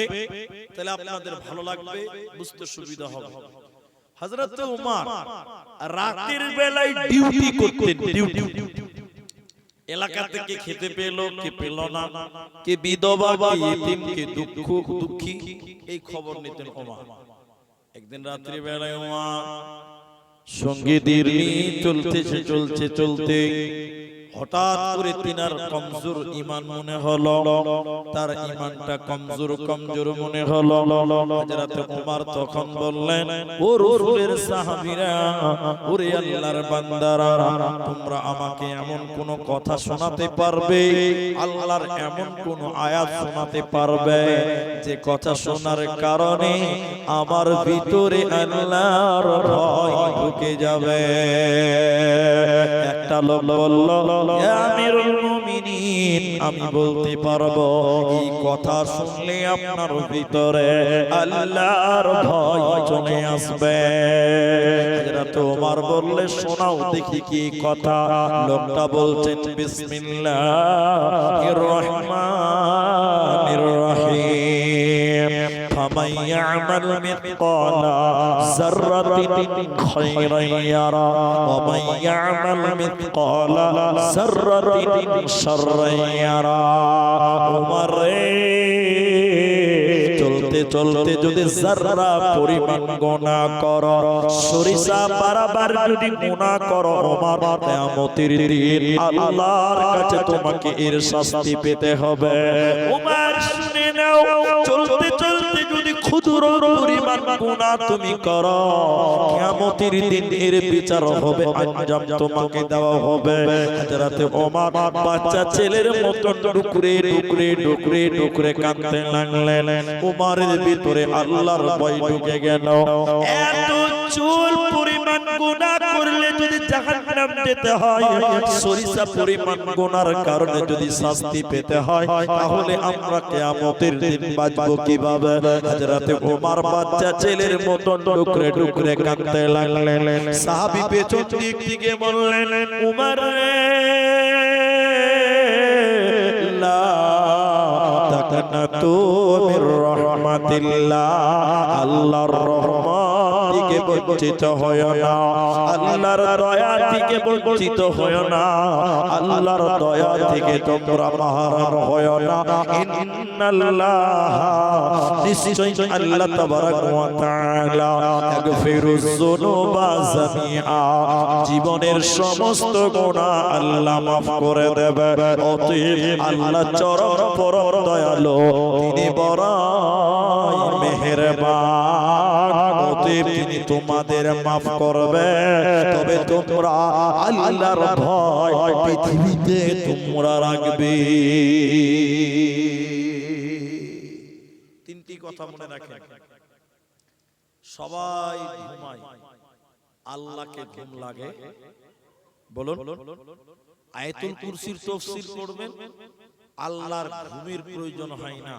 তাহলে আপনাদের ভালো লাগবে, বুঝতে সুবিধা হবে। হযরত উমর রাতের বেলায় ডিউটি করতেন, ডিউটি। এলাকা থেকে খেতে পেল কে পেল না, কে বিধবা কে ইতিম কে দুঃখী, এই খবর নিতেন ওমর। একদিন রাত্রি বেলায় ওমর সঙ্গীদের নিয়ে চলতে হঠাৎ করে তিনার কমজোর ঈমান মনে হলো, তার ঈমানটা কমজোর মনে হলো। হযরত ওমর তখন বললেন, ও রাসূলের সাহাবীরা, ওরে আল্লাহর বান্দারা, তোমরা আমাকে এমন কোন কথা শোনাতে পারবে, আল্লাহর এমন কোন আয়াত শোনাতে পারবে যে কথা শোনার কারণে আমার ভিতরে আল্লাহর ভয় ঢুকে যাবে? একটা লোক বলল, ইয়া আমিরুল মুমিনিন, আমি বলতে পারবো, এই কথা শুনলে আপনার ভিতরে আল্লাহর ভয় চলে আসবে। হযরত ওমর বললে, শোনাও দেখি কি কথা। লোকটা বলছেন, বিসমিল্লাহির রহমানির রহিম, ফামান ইয়ামাল মিসকালা যাররাতিন খায়রান ইয়ারা ওয়া মান ইয়ামাল মিসকালা যাররাতিন শাররান ইয়ারা। ওমর চলতে চলতে যদি যারা পরিমাণ গুনাহ করো, সরিষা বারবার যদি গুনাহ করো, ওমর কিয়ামতের দিন আল্লাহর কাছে তোমাকে এর শাস্তি পেতে হবে। ওমর শুনে নাও, চলতে চলতে যদি ক্ষুদ্র পরিমাণ গুনাহ তুমি করো, কিয়ামতের দিন এর বিচার হবে, আঞ্জাম তোমাকে দেওয়া হবে। হযরতে ওমর বাচ্চা ছেলের মতো ডুকরে ডুকরে ডুকরে ডুকরে কাঁদতে লাগলেন। ওমরের ভিতরে আল্লাহর ভয় ঢুকে গেল। এত চুল পরিমাণ গুনাহ করলে যদি জাহান্নাম যেতে হয়, সরিষা পরিমাণ গুনার কারণে যদি শাস্তি পেতে হয়, তাহলে আমরা কিয়ামতের দিন বাঁচবো কিভাবে? হযরতে ওমর বাচ্চা ছেলের মতো ডুকরে ডুকরে কাঁদতে লাগলেন। সাহাবী পেছন দিক থেকে বললেন, ওমর রে, লা তাকনাতু মির রাহমাতিল্লাহ, আল্লাহর রহমত থেকে বঞ্চিত হয় না, আল্লাহর দয়া থেকে বঞ্চিত হয় না, আল্লাহর দয়া থেকে তোমরা মাহরুম হয় না। ইন্নাল্লাহ, নিশ্চয় আল্লাহ তাবারাক ওয়া তাআলা ইয়াগফিরুয যুনুবা জামিআ, জীবনের সমস্ত গুনাহ আল্লাহ মাফ করে দেবে। অতএব আল্লাহ চরম পরম দয়ালু, তিনি বড়ই মেহেরবান, অতএব তিনি তোমাদের মাফ করবে। তবে তোমরা আল্লাহর ভয় পৃথিবীতে তোমরা রাখবে। তিনটি কথা মনে রাখেন। সবাই ঘুমায়, আল্লাহকে ঘুম লাগে। বলুন, আয়াতুল কুরসির তাফসীর করবেন, আল্লাহর ঘুমের প্রয়োজন হয় না।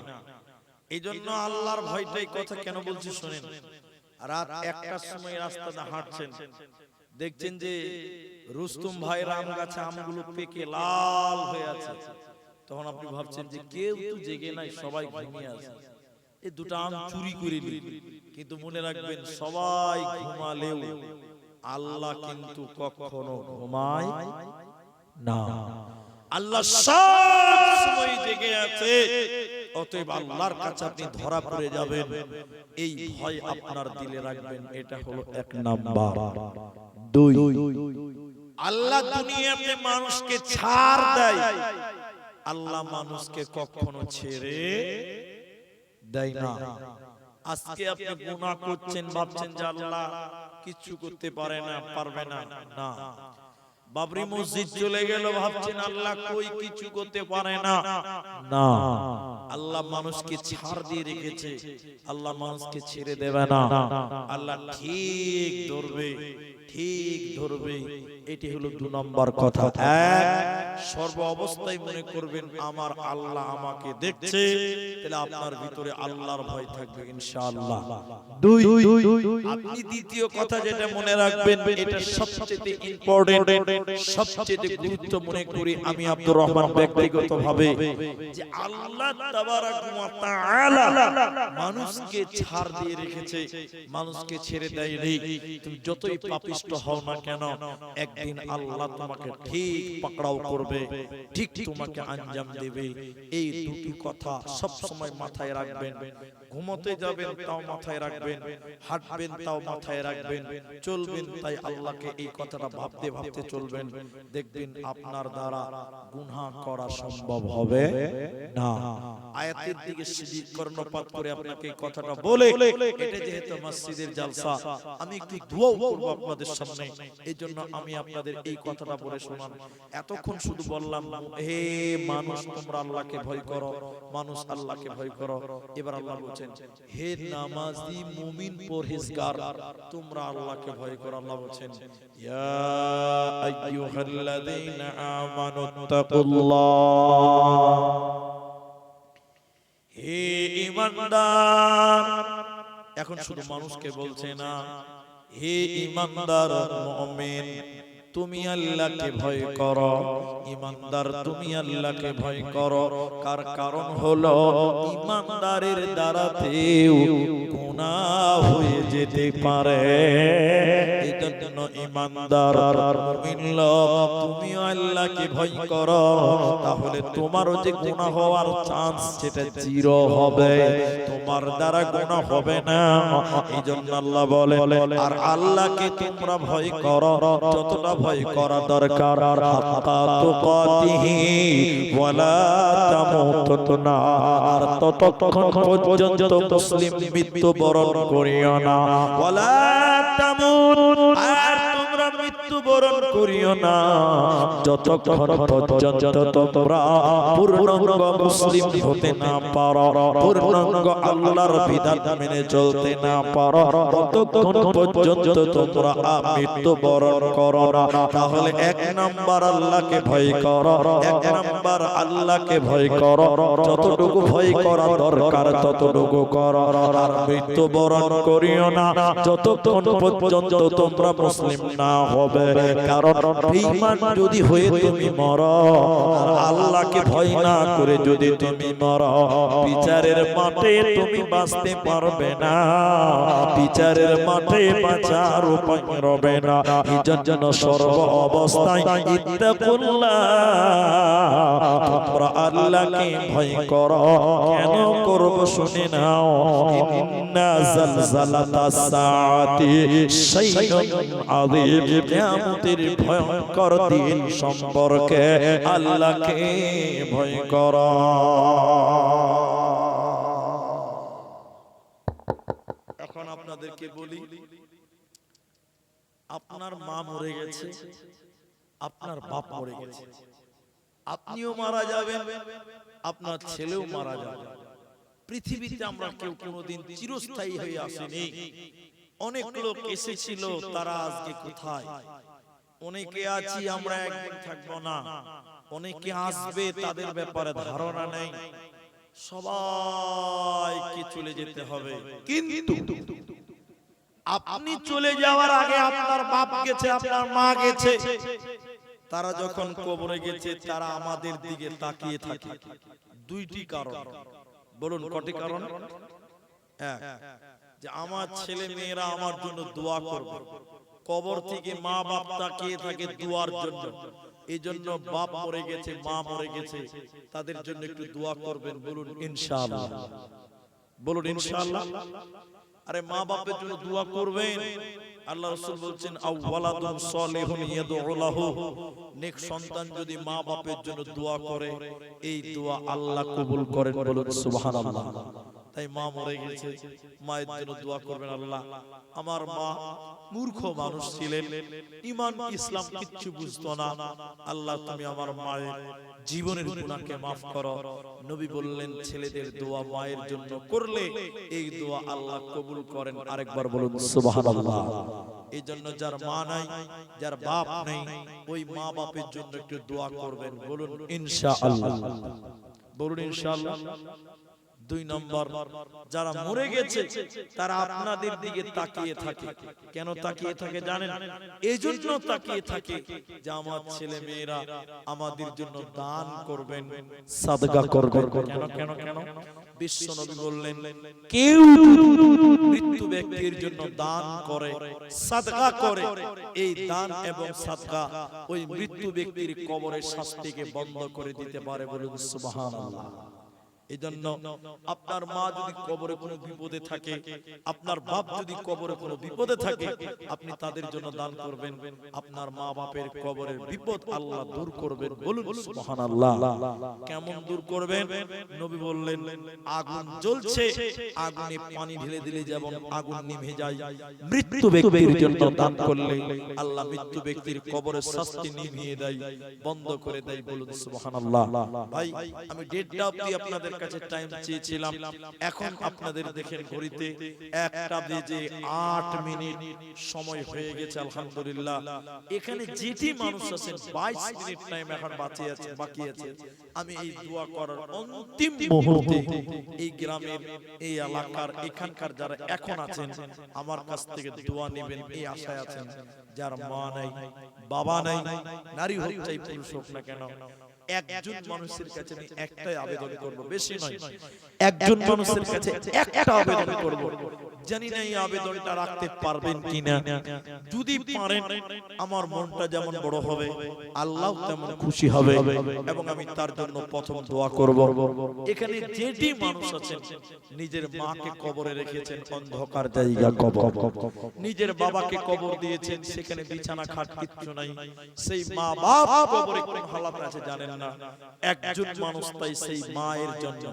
এইজন্য আল্লাহর ভয়টাই কথা কেন বলছি শুনেন। রাত 1টার সময় রাস্তাতে হাঁটছেন, দেখছেন যে রুস্তম ভাইয়ের আম গাছে আমগুলো পেকে লাল হয়ে আছে, তখন আপনি ভাবছেন যে কেউ তো জেগে নাই, সবাই ঘুমিয়ে আছে, এই দুটো আম চুরি করে নিই। কিন্তু মনে রাখবেন, সবাই ঘুমালেও আল্লাহ কিন্তু কখনো ঘুমায় না। আল্লাহ সব সময় জেগে আছে। অতএব আল্লাহর কাছে আপনি ধরা পড়ে যাবেন, এই ভয় আপনার দিলে রাখবেন। এটা হলো 1 নাম্বার। 2, আল্লাহ দুনিয়াতে মানুষকে ছাড় দেয়, আল্লাহ মানুষকে কখনো ছেড়ে দেয় না। আজকে আপনি গুনাহ করছেন, ভাবছেন যে আল্লাহ কিছু করতে পারে না, পারবে না। না, বাবরি মসজিদ চলে গেল, ভাবছেন আল্লাহ কই কিছু করতে পারে না। না, আল্লাহ মানুষকে ছাড় দিয়ে রেখেছে, আল্লাহ মানুষকে ছেড়ে দেবে না। আল্লাহ ঠিক ধরবে, ঠিক ধরবে। এটি হলো 2 নম্বর কথা। 1, সর্ব অবস্থায় মনে করবেন আমার আল্লাহ আমাকে দেখছে, তাহলে আপনার ভিতরে আল্লাহর ভয় থাকবে ইনশাআল্লাহ। 2, আপনি দ্বিতীয় কথা যেটা মনে রাখবেন, এটা সবচেয়ে ইম্পর্টেন্ট, সবচেয়ে গুরুত্ব মনে করি আমি আব্দুর রহমান ব্যক্তিগতভাবে, যে আল্লাহ তাবারাক ওয়া তাআলা মানুষকে ছাড় দিয়ে রেখেছে, মানুষকে ছেড়ে দেয়নি। তুমি যতই পাপিষ্ট হও না কেন, একদিন আল্লাহ তোমাকে ঠিক পাকড়াও করবে, ঠিক তোমাকে আঞ্জাম দেবে। এই দুটি কথা সব সময় মাথায় রাখবেন। ঘুমোতে যাবেন তাও মাথায় রাখবেন, হাঁটবেন তাও মাথায় রাখবেন, চলবেন তাই আল্লাহকে এই কথাটা ভাবতে ভাবতে চলবেন। দেখবেন আপনার দ্বারা গুনাহ করা সম্ভব হবে না। আয়াতের দিকে সিদিক কর্ণপাত করে আপনাকে এই কথাটা বলে, এটা যেহেতু মসজিদের জালসা, আমি একটু দোয়া করব আপনাদের সামনে। এইজন্য আমি আপনাদের এই কথাটা বলে শোনান। এতক্ষণ শুধু বললাম, হে মানুষ তোমরা আল্লাহকে ভয় করো, মানুষ আল্লাহকে ভয় করো। এবার আল্লাহ বলছেন, হে নামাজি মুমিন পরহেজগার, তোমরা আল্লাহকে ভয় করো। আল্লাহ বলছেন, ইয়া আইয়ুহাল্লাযীনা আমানুত্তাকুল্লাহ, হে ঈমানদার। এখন শুধু মানুষকে বলছে না, হে ঈমানদার মুমিন, তুমি আল্লাহকে ভয় করো। ঈমানদার তুমি আল্লাহকে ভয় করো। কারণ হলো ঈমানদারের দ্বারাতেও গুনাহ হয়ে যেতে পারে। জন্য ঈমানদার মুমিন লোক তুমি আল্লাহকে ভয় করো, তাহলে তোমারও যে গুনাহ হওয়ার চান্স সেটা জিরো হবে, তোমার দ্বারা গুনাহ হবে না। এইজন্য আল্লাহ বলে আর আল্লাহকে তোমরা ভয় করো যতটা ভয় করা দরকার, হাত্তা তুকাতিহি ওয়ালা তামুতুনা, আর ততক্ষণ পর্যন্ত মুসলিম মৃত্যুবরণ করিও না। ওয়ালা তামুত, আর তোমরা মৃত্যুবরণ করিও না যতক্ষণ পর্যন্ত তোমরা পূর্ণাঙ্গ মুসলিম হতে না পারো, পূর্ণাঙ্গ আল্লাহর বিধান মেনে চলতে না পারো, ততক্ষণ পর্যন্ত তোমরা মৃত্যুবরণ করো না। তাহলে এক নাম্বার আল্লাহকে ভয় করো, এক নাম্বার আল্লাহকে ভয় করো, যতটুকু ভয় করা দরকার ততটুকু করো, আর মৃত্যুবরণ করিও না যতক্ষণ পর্যন্ত তোমরা মুসলিম না হবে। কারণ বেঈমান যদি হয়ে তুমি মরো, আর আল্লাহকে ভয় না করে যদি তুমি মরো, বিচারের মাঠে তুমি বাঁচতে পারবে না, বিচারের মাঠে বাঁচার উপায় রবে না। এজন্য সর্ব অবস্থায় ইত্তাকুল্লাহ, তোমরা আল্লাহকে ভয় করো। কেন করব শুনে নাও, ইন্না জালজালাতাস সাআতি শাইউন আযীম, কিয়ামতের ভয়ঙ্কর দিন সম্পর্কে আল্লাহকে ভয় করো। এখন আপনাদেরকে বলি, আপনার মা মরে গেছে, আপনার বাপ মরে গেছে, আপনিও মারা যাবেন, আপনার ছেলেও মারা যাবে। পৃথিবীতে আমরা কেউ কোনোদিন চিরস্থায়ী হয়ে আসেনি। অনেক লোক এসেছিল, তারা আজকে কোথায়? অনেকে আছি আমরা একদিন থাকবো না, অনেকে আসবে, তাদের ব্যাপারে ধারণা নেই। সবাইকে চলে যেতে হবে, কিন্তু আপনি চলে যাওয়ার আগে আপনার বাপ গেছে, আপনার মা গেছে, তারা যখন কবরে গেছে তারা আমাদের দিকে তাকিয়ে থাকে। দুইটি কারণ, বলুন কটি কারণ? এক, যে আমার ছেলে মেয়েরা আমার জন্য দোয়া করবে। কবর থেকে মা বাপ তাকিয়ে থাকে দোয়ার জন্য। এই জন্য বাপ মরে গেছে, মা মরে গেছে, তাদের জন্য একটু দোয়া করবেন, বলুন ইনশাআল্লাহ, বলুন ইনশাআল্লাহ। আরে মা বাপের জন্য দোয়া করবেন। আল্লাহ রাসূল বলছেন আওয়ালাদুন সালিহুন ইয়াদউ লাহু, নেক সন্তান যদি মা বাপের জন্য দোয়া করে, এই দোয়া আল্লাহ কবুল করেন, বলুন সুবহানাল্লাহ। তাই মা মরে গেছে, মায়ের জন্য দোয়া করবেন। আল্লাহ, আমার মা মূর্খ মানুষ ছিলেন, ঈমান ইসলাম কিচ্ছু বুঝতো না, আল্লাহ তুমি আমার মায়ের জীবনের গুনাহকে maaf করো। নবী বললেন ছেলেদের দোয়া মায়ের জন্য করলে এই দোয়া আল্লাহ কবুল করেন। আরেকবার বলুন সুবহানাল্লাহ। এই জন্য যার মা নাই, যার বাপ নেই, ওই মা বাপের জন্য একটু দোয়া করবেন, বলুন ইনশাআল্লাহ, বলুন ইনশাআল্লাহ। দুই নম্বর, যারা মরে গেছে তারা আপনাদের দিকে তাকিয়ে থাকে। কেন তাকিয়ে থাকে জানেন? এই জন্য তাকিয়ে থাকে যে আমার ছেলে মেয়েরা আমাদের জন্য দান করবেন, সাদকা করবেন। কেন কেন কেন? বিশ্ব নবী বললেন কেউ মৃত্যু ব্যক্তির জন্য দান করে, সাদকা করে, এই দান এবং সাদকা ওই মৃত্যু ব্যক্তির কবরের শাস্তিকে বন্ধ করে দিতে পারে, বলুন সুবহানাল্লাহ। এজন্য আপনার মা যদি কবরে কোনো বিপদে থাকে, আপনার বাপ যদি কবরে কোনো বিপদে থাকে, আপনি তাদের জন্য দান করবেন, আপনার মা বাপের কবরের বিপদ আল্লাহ দূর করবেন, বলুন সুবহানাল্লাহ। কেমন দূর করবেন? নবী বললেন আগুন জ্বলছে, আগুনে পানি ঢেলে দিলে যেমন আগুন নিভে যায়, মৃত্যু ব্যক্তির জন্য দান করলে আল্লাহ মৃত্যু ব্যক্তির কবরের শাস্তি নিভিয়ে দেয়, বন্ধ করে দেয়, বলুন সুবহানাল্লাহ। ভাই আমি 1:30 অবধি আপনাদের কাছে টাইম চেয়েছিলাম, এখন আপনাদের দেখেন ঘড়িতে 1টা বেজে 8 মিনিট সময় হয়ে গেছে। আলহামদুলিল্লাহ, এখানে যেটি মানুষ আছেন 22 মিনিট টাইম এখন বাকি আছে। আমি এই দোয়া করার অন্তিম মুহূর্তে এই গ্রামের, এই এলাকার, এখানকার যারা এখন আছেন আমার কাছ থেকে দোয়া নেবেন এই আশায় আছেন। যার মা নাই, বাবা নাই, নারী হোক চাই পুরুষ হোক না কেন, একজন মানুষের কাছে আমি একটাই আবেদন করব, বেশি নয়, একজন মানুষের কাছে একটা আবেদন করব, জানি না এই আবেদনটা রাখতে পারবেন কিনা। যদি পারেন আমার মনটা যেমন বড় হবে আল্লাহ তেমন খুশি হবে এবং আমি তার জন্য প্রথম দোয়া করব। এখানে যেটি মানুষ আছেন নিজের মাকে কবরে রেখেছেন অন্ধকার জায়গা কবর, নিজের বাবাকে কবর দিয়েছেন সেখানে বিছানা খাট কিচ্ছু নাই, সেই মা বাপ কবরে কোন হালাত আছে জানেন না। একজন মানুষ তাই সেই মায়ের জন্য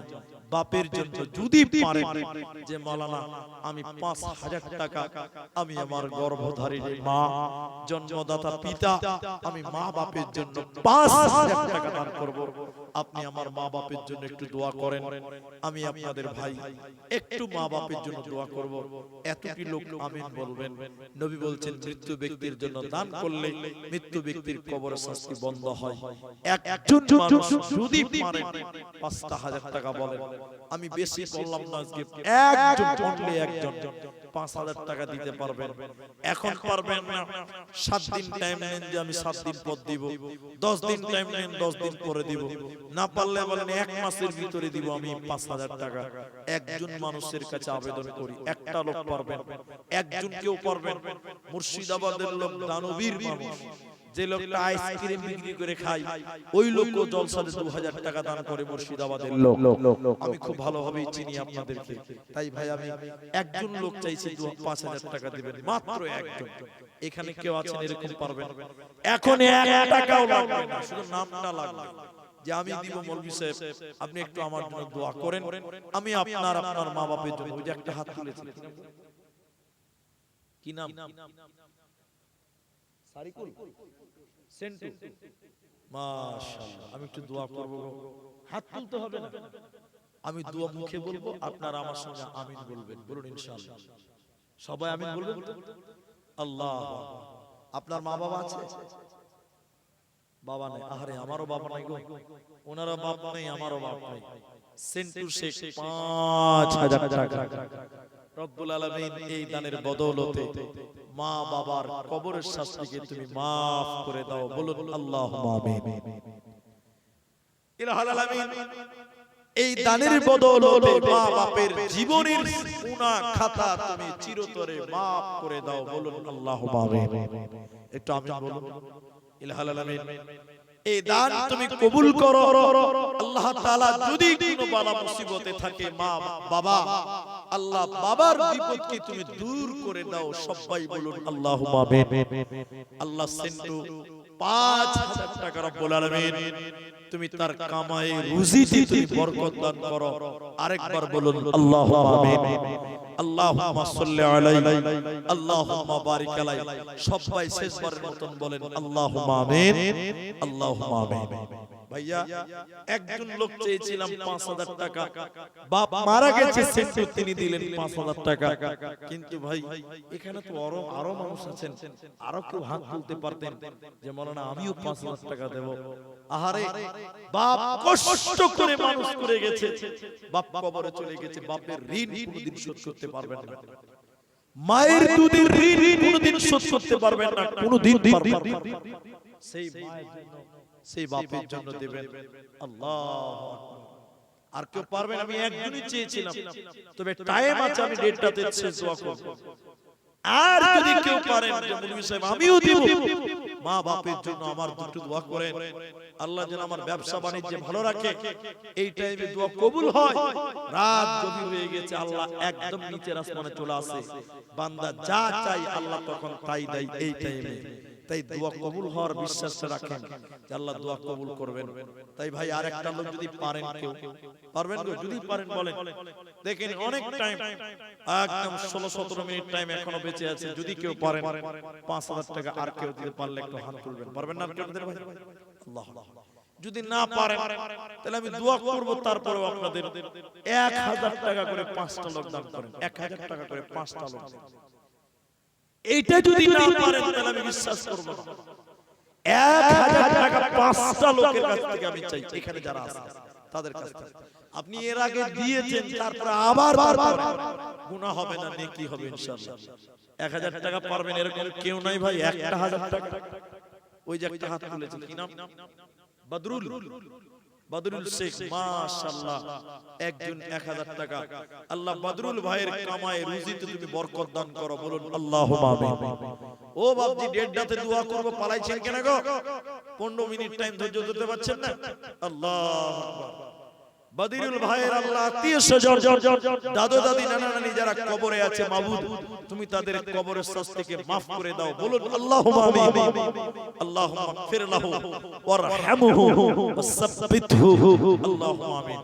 বাপের জন্য যদি পারেন যে মাওলানা আমি ৫,০০০ টাকা আমি আমার গর্ভধারিণী মা জন্মদাতা পিতা আমি মা বাপের জন্য ৫,০০০ টাকা দান করব, আপনি আমার মা বাপের জন্য একটু দোয়া করেন। আমি আপনাদের ভাই একটু মা বাপের জন্য দোয়া করব। এতটি লোক আমিন বলবেন। নবী বলছেন মৃত্যু ব্যক্তির জন্য দান করলে মৃত্যু ব্যক্তির কবরের শাস্তি বন্ধ হয়। একজন মানুষ যদি পারেন ৫,০০০ টাকা বলেন, আমি বেশি বললাম না আজকে, একজন অনলি একজন ৫,০০০ টাকা দিতে পারবেন। এখন পারবেন না ৭ দিন টাইম নেন যে আমি ৭ দিন পর দিব, ১০ দিন টাইম নেন ১০ দিন পরে দিব, না পারলে বলেন ১ মাসের ভিতরে দিব আমি ৫,০০০ টাকা। একজন মানুষের কাছে আবেদন করি, একটা লোক পারবেন, একজন কেউ পারবেন। মুর্শিদাবাদের লোক দানবীর মানুষ, যে লোকটা আইসক্রিম বিক্রি করে খায় ওই লোকও জলসাতে ২০০০ টাকা দান করে মুর্শিদাবাদের লোক। আমি খুব ভালোভাবেই চিনি আপনাদেরকে, তাই ভাই আমি একজন লোক চাইছি ৫,০০০ টাকা দিবেন, মাত্র একজন। এখানে কেউ আছেন এরকম পারবেন? এখন ১ টাকাও লাগবে না, শুধু নামটা লাগবে যে আমি দিব মৌলভী সাহেব আপনি একটু আমার জন্য দোয়া করেন, আমি আপনার মা বাপের জন্য। ওই যে একটা হাত তুলেছে, কি নাম? সারিকুল সেন্টু, মাশাআল্লাহ। আমি একটু দোয়া করব, হাত তুলতে হবে না, আমি দোয়া মুখে বলবো, আপনারা আমার সঙ্গে আমিন বলবেন। বলুন ইনশাআল্লাহ, সবাই আমিন বলবেন তো? আল্লাহ। আপনার মা বাবা আছে? বাবা নেই? আহারে আমারও বাবা নাই গো, ওনারও বাপ নেই আমারও বাপ নেই। সেন্টু শেখ ৫,০০০ টাকা রব্বুল আলামিন এই দানের বদৌলতে মা বাবার কবরের শাস্তিকে তুমি মাফ করে দাও। বলুন আল্লাহুম্মা আমিন। ইলাহুল আলামিন এই দানের বদৌলতে মা বাপের জীবনের গুনাহ খাতা তুমি চিরতরে মাফ করে দাও। বলুন আল্লাহুম্মা আমিন। একটু আমিন বলুন। ইলাহুল আলামিন এই দান তুমি কবুল করো। আল্লাহ তাআলা যদি কোনো বালা মুসিবতে থাকে মা বাবা, আল্লাহ বাবার বিপদকে তুমি দূর করে দাও। সবাই বলুন আল্লাহুম্মা আমিন। আল্লাহ সেন্টু ৫,০০০ টাকা রব্বুল আলামিন তুমি তার কামাই রুজিতে তুমি বরকত দান করো। আরেকবার বলুন আল্লাহুম্মা আমিন। আল্লাহুম্মা সাল্লি আলাইহি আল্লাহুম্মা বারিক আলাইহি। সবাই শেষবারের মতন বলেন আল্লাহুম্মা আমিন, আল্লাহুম্মা আমিন। ভাইয়া একজন লোক চেয়েছিলাম ৫,০০০ টাকা, বাপ মারা গেছে সেন্টু তিনি দিলেন ৫,০০০ টাকা। কিন্তু ভাই এখানে তো আরো মানুষ আছেন, আরো কেউ হাত তুলতে পারতেন যে মাওলানা আমিও ৫,০০০ টাকা দেব। আহারে বাপ কষ্ট করে মানুষ করে গেছে, বাপ কবরে চলে গেছে, বাপের ঋণ কোনদিন শোধ করতে পারবেন না, মায়ের দুধের ঋণ কোনদিন শোধ করতে পারবেন না, কোনদিন পারবেন না। সেই মায়ের জন্য সেই বাপের জন্য দেবেন। আল্লাহু আকবার। আর কেউ পারবেন? আমি একজনই চেয়েছিলাম, তবে টাইম আছে, আমি ডেটটাতে শেষ দোয়া করব। আর যদি কেউ পারেন যে মুফতি সাহেব আমিও দেব, মা বাপের জন্য আমার দুটো দোয়া করেন, আল্লাহ যেন আমার ব্যবসা বাণিজ্য ভালো রাখে। এই টাইমে দোয়া কবুল হয়। রাত গভীর হয়ে গেছে, আল্লাহ একদম নিচের আসমানে চলে আসে, বান্দা যা চাই আল্লাহ তখন তাই দেয় এই টাইমে। তাই দোয়া কবুল হওয়ার বিশ্বাসটা রাখেন যে আল্লাহ দোয়া কবুল করবেন। তাই ভাই আরেকটা লোক যদি পারেন, কেউ পারবেন গো? যদি পারেন বলেন। দেখেন অনেক টাইম, একদম 16-17 মিনিট টাইম এখনো বেঁচে আছে। যদি কেউ পারেন ৫,০০০ টাকা, আর কেউ দিতে পারলে একটু হাত তুলবেন। পারবেন না আপনাদের ভাই? আল্লাহ। যদি না পারেন তাহলে আমি দোয়া করব, তারপরেও আপনাদের ১,০০০ টাকা করে ৫টা লোক দান করেন। ১,০০০ টাকা করে ৫টা লোক। এইটা যদি না পারেন তাহলে আমি বিশ্বাস করব না। ১,০০০ টাকা ৫টা লোকের কাছ থেকে আমি চাই, এখানে যারা আছে তাদের কাছ থেকে। আপনি এর আগে দিয়েছেন, তারপর আবার গুনাহ হবে না, নেকি হবে ইনশাআল্লাহ। ১,০০০ টাকা পারবেন এরকম কেউ নাই ভাই? ১,০০০ টাকা। ওই যে একটা হাত তুলেছে, কি নাম? বদরুল, বদরুল শেখ মাশাআল্লাহ একজন 1000 টাকা। আল্লাহ বদরুল ভাইয়ের কামায়ে রুজিতে তুমি বরকত দান করো, বলুন আল্লাহুম্মা আমিন। ও বাপজি ডেটটাতে দোয়া করব, পালাইছেন কেন গো? 15 মিনিট টাইম ধৈর্য ধরতে পারছেন না? আল্লাহু আকবার। বদরুল ভাইয়ের আল্লাহ আত্মীয় স্বজন, দাদু দাদি নানা নানি যারা কবরে আছে, মাবুদ তুমি তাদের কবরের শাস্তিকে maaf করে দাও, বলুন আল্লাহুম্মা আমিন। আল্লাহুম্মা গফির লাহু ওয়ারহামহু ওয়াসাব্বিতহু, আল্লাহুম্মা আমিন।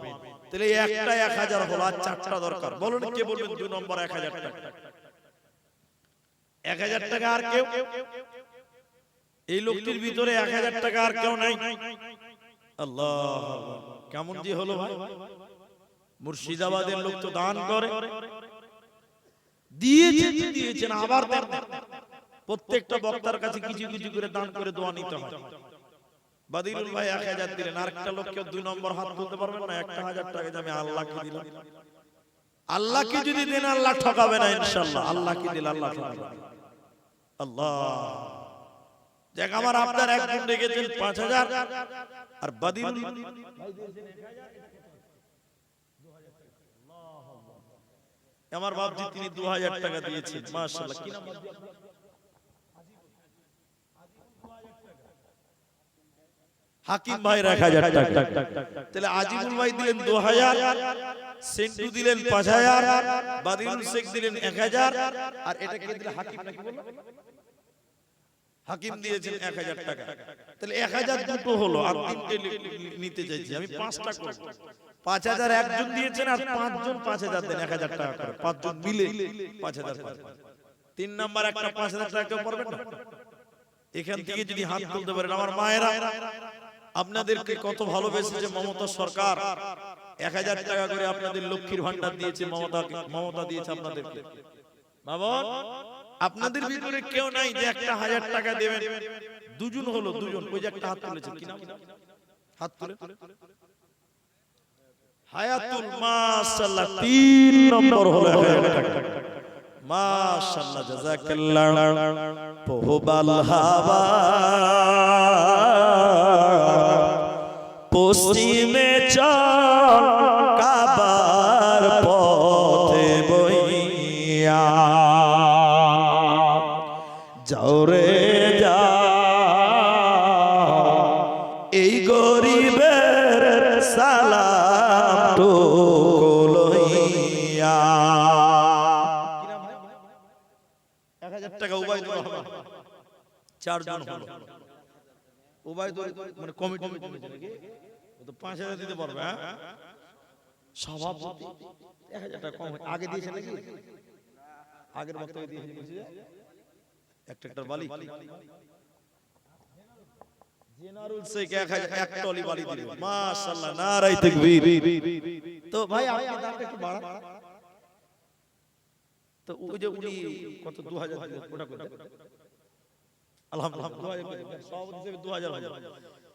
তাহলে একটা 1000 হলো, আর চারটা দরকার, বলুন কে বলবেন 2 নম্বর 1000 টাকা? 1000 টাকা আর কেউ? এই লোকটির ভিতরে 1000 টাকা আর কেউ নাই? আল্লাহ কেমন যে হলো ভাই, মুর্শিদাবাদের লোক তো দান করে, দিয়েছেন আবার দেন। প্রত্যেকটা বক্তার কাছে কিছু কিছু করে দান করে দোয়া নিতে হয়। বদরুল ভাই 1000 দিলেন, আরেকটা লোক কেউ 2 নম্বর হাত তুলতে পারবেন না? একটা 1000 টাকা আমি আল্লাহকে দিলাম। আল্লাহকে যদি দেন আল্লাহ ঠকাবে না ইনশাআল্লাহ। আল্লাহকে দিলে আল্লাহ ঠকাবে না। আল্লাহ দেখ আমার আপনার একজন রেখেছেন 5000, আর বদরুল আমার বাপজি তিনি 2000 টাকা দিয়েছেন মাশাআল্লাহ। কি নাম? হাকিম ভাই 1000 টাকা। তাহলে আজিমুল ভাই দিলেন 2000, সেন্টু দিলেন 5000, বদরুল শেখ দিলেন 1000, আর এটা কে দিলেন? হাকিম নাকি বললো? হাকিম দিয়েছেন 1000 টাকা। তাহলে 1000 দুটো হলো, আর তিনটে নিতে চাইছি আমি, 5টা করব। 5000 একজন দিয়েছেন, আর 5 জন 5000 দেন, 1000 টাকা করে 5 জন মিলে 5000 করে। 3 নাম্বার একটা 5000 টাকা কেউ পারবেন না? এখান থেকে যদি হাত তুলতে পারেন আমার মায়েরা, আপনাদেরকে কত ভালোবেসেছে মমতা সরকার, 1000 টাকা করে আপনাদের লক্ষ্মীর ভান্ডার দিয়েছে, মমতা দিয়েছে আপনাদেরকে। বাবা আপনাদের ভিতরে কেউ নাই যে একটা 1000 টাকা দেবেন? দুজন হলো, দুজন। ওই যে একটা হাত তুলেছে, কি নাম? হাত তুলে হায়াতুল মাশাআল্লাহ 3 নম্বর হলো 1000 টাকা। মাশাআল্লাহ জাযাকাল্লাহ। পোহবাল হাওয়া পশ্চিমে চল, কাবার পথে বইয়া যাও রে যা, এই গরিবের সালাম টুকু লইয়া। 1000 টাকা উবাইদুর রহমান, 4 জন হলো। উবাইদুর মানে কমিটি নাকি? ও তো 5000 দিতে পারবে। হ্যাঁ সভাপতি 1000 টাকা কম আগে দিয়েছে নাকি? আগের বক্তব্য দিয়েছে বলছি একটা একটা বালি জেনারুল শেখ 1000 এক টলি বালি দিল। মাশাআল্লাহ নারায়ে তাকবীর। তো ভাই আপনি দামটা একটু বাড়ান। তো ওই যে উনি কত 2000 দিলেন, ওটা কত? আলহামদুলিল্লাহ 2000 সভাপতি হিসেবে 2000 হলো।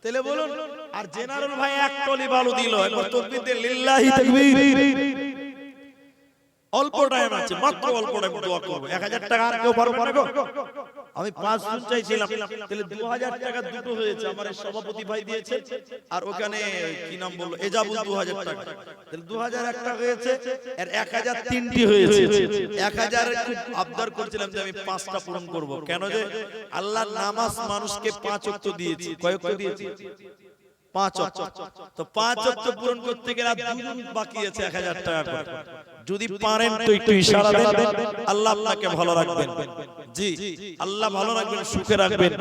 তাহলে বলুন, আর জেনারেল ভাই এক টলি বালু দিল, একবার তাকবীর দিয়ে লিল্লাহি তাকবীর। অল্প টাইম আছে, মাত্র অল্প টাইম দোয়া করব। 1000 টাকা আর কেউ পারবে না গো? আমি 5 জন চাইছিলাম, তাহলে 2000 টাকা দুটো হয়েছে। আমার সভাপতি ভাই দিয়েছে, আর ওখানে কি নাম বললো এজাবুল 2000 টাকা, তাহলে 2000 একটা হয়েছে, আর 1000 তিনটি হয়েছে। 1000 খুব আবদার করছিলাম যে আমি 5টা পূরণ করব। কেন যে আল্লাহ নামাজ মানুষকে 5 ওয়াক্ত দিয়েছে। কয় ওয়াক্ত দিয়েছে? 5 ওয়াক্ত। তো 5 ওয়াক্ত পূরণ করতে গেলে আর দুজন বাকি আছে 1000 টাকা করে। যদি পারেন তো একটু ইশারা দেন, আল্লাহ আপনাকে ভালো রাখবেন। জি আল্লাহ ভালো রাখবেন, সুখে রাখবেন,